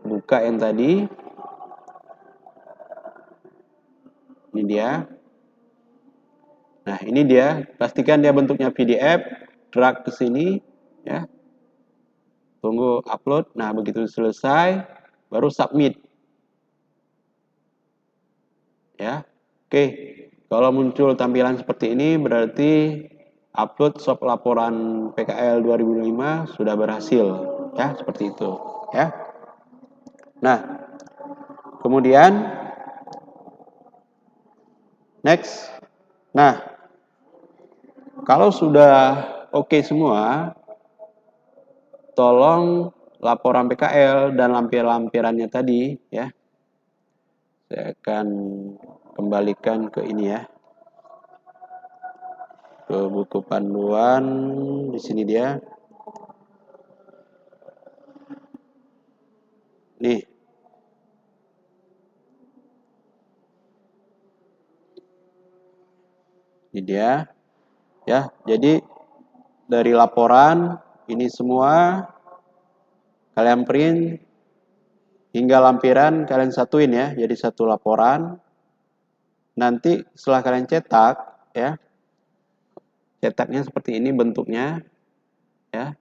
Buka yang tadi. Ini dia. Nah, ini dia. Pastikan dia bentuknya PDF. Drag ke sini ya. Tunggu upload. Nah, begitu selesai baru submit. Ya. Oke. Kalau muncul tampilan seperti ini berarti upload shop laporan PKL 2005 sudah berhasil ya, seperti itu ya. Nah, kemudian next. Nah, kalau sudah oke semua, tolong laporan PKL dan lampiran-lampirannya tadi ya. Saya akan kembalikan ke ini ya. Ke buku panduan, di sini dia. Nih. Ini dia. Ya, jadi dari laporan ini semua kalian print hingga lampiran kalian satuin ya, jadi satu laporan. Nanti setelah kalian cetak ya, cetaknya seperti ini bentuknya ya.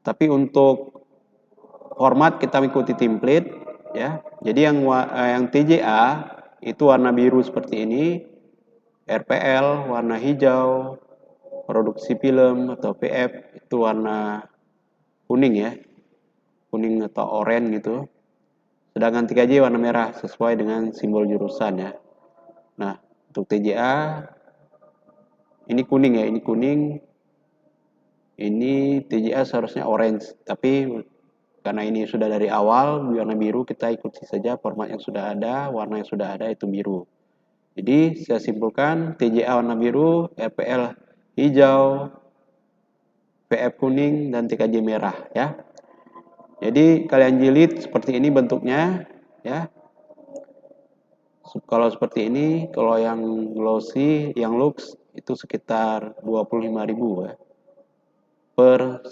Tapi untuk format kita mengikuti template ya. Jadi yang TJA itu warna biru seperti ini, RPL warna hijau, produksi film atau PF itu warna kuning ya, kuning atau oranye gitu. Sedangkan 3J warna merah sesuai dengan simbol jurusan ya. Nah, untuk TJA ini kuning ya, ini kuning, ini TJA seharusnya orange, tapi karena ini sudah dari awal warna biru, kita ikuti saja format yang sudah ada, warna yang sudah ada itu biru. Jadi saya simpulkan TJA warna biru, RPL hijau, PF kuning, dan TKJ merah ya. Jadi kalian jilid seperti ini bentuknya ya. Kalau seperti ini, kalau yang glossy, yang lux itu sekitar 25.000 ya per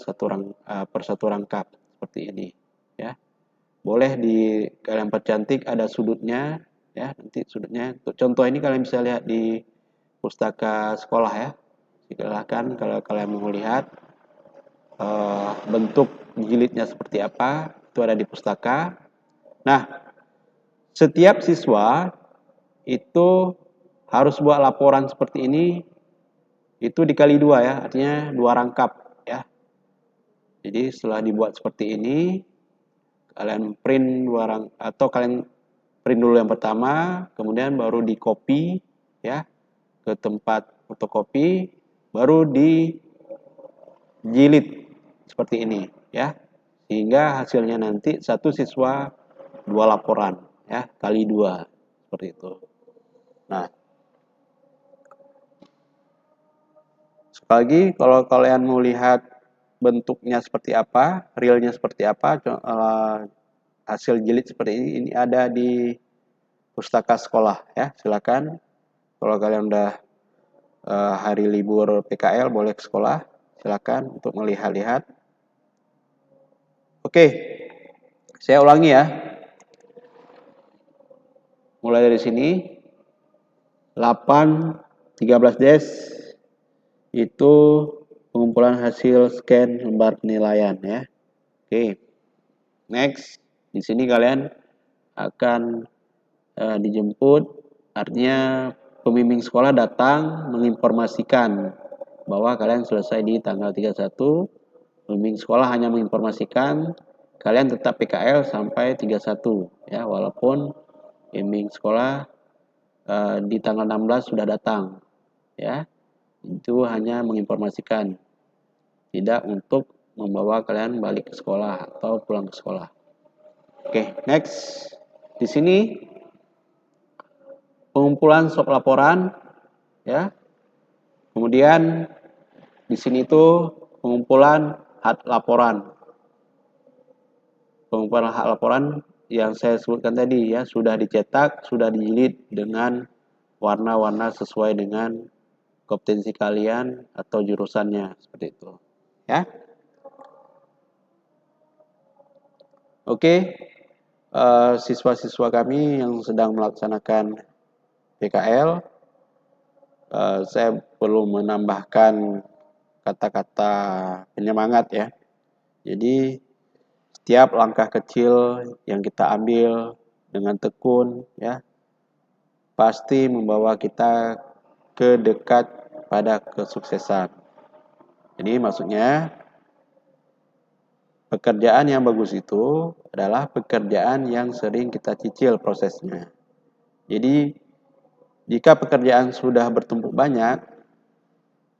satu rangkap seperti ini ya. Boleh di kalian percantik, ada sudutnya ya, nanti sudutnya. Untuk contoh ini kalian bisa lihat di pustaka sekolah ya. Silakan kalau kalian mau lihat bentuk jilidnya seperti apa, itu ada di pustaka. Nah, setiap siswa itu harus buat laporan seperti ini, itu dikali 2 ya, artinya 2 rangkap ya. Jadi setelah dibuat seperti ini, kalian print 2 rangkap, atau kalian print dulu yang pertama, kemudian baru di copy ya ke tempat fotokopi, baru dijilid seperti ini ya, sehingga hasilnya nanti satu siswa 2 laporan ya, kali 2 seperti itu. Nah, sekali lagi kalau kalian mau lihat bentuknya seperti apa, realnya seperti apa, hasil jilid seperti ini ada di pustaka sekolah ya. Silakan kalau kalian udah hari libur PKL boleh ke sekolah, silakan untuk melihat-lihat. Oke, saya ulangi ya. Mulai dari sini 8 13 des itu pengumpulan hasil scan lembar penilaian ya. Oke. Next, di sini kalian akan dijemput, artinya pembimbing sekolah datang menginformasikan bahwa kalian selesai di tanggal 31. Pembimbing sekolah hanya menginformasikan kalian tetap PKL sampai 31 ya, walaupun pembimbing sekolah di tanggal 16 sudah datang ya. Itu hanya menginformasikan, tidak untuk membawa kalian balik ke sekolah atau pulang ke sekolah. Oke, next. Di sini pengumpulan sop laporan ya. Kemudian di sini tuh pengumpulan hak laporan. Pengumpulan hak laporan yang saya sebutkan tadi ya, sudah dicetak, sudah dijilid dengan warna-warna sesuai dengan kompetensi kalian atau jurusannya seperti itu ya. Oke, siswa-siswa kami yang sedang melaksanakan PKL, saya perlu menambahkan kata-kata penyemangat ya. Jadi setiap langkah kecil yang kita ambil dengan tekun ya, pasti membawa kita ke dekat pada kesuksesan. Jadi maksudnya pekerjaan yang bagus itu adalah pekerjaan yang sering kita cicil prosesnya. Jadi jika pekerjaan sudah bertumpuk banyak,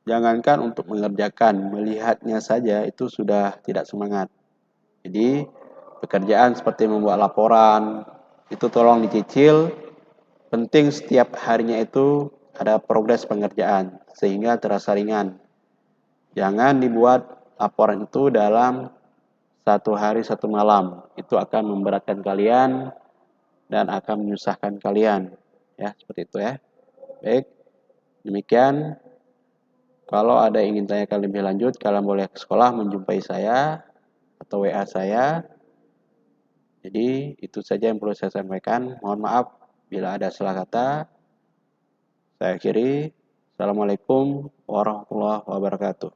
jangankan untuk mengerjakan, melihatnya saja itu sudah tidak semangat. Jadi pekerjaan seperti membuat laporan itu tolong dicicil. Penting setiap harinya itu ada progres pengerjaan sehingga terasa ringan. Jangan dibuat laporan itu dalam 1 hari 1 malam. Itu akan memberatkan kalian dan akan menyusahkan kalian. Ya, seperti itu ya. Baik, demikian. Kalau ada yang ingin tanyakan lebih lanjut, kalian boleh ke sekolah menjumpai saya atau WA saya. Jadi itu saja yang perlu saya sampaikan. Mohon maaf bila ada salah kata. Saya akhiri. Assalamualaikum warahmatullahi wabarakatuh.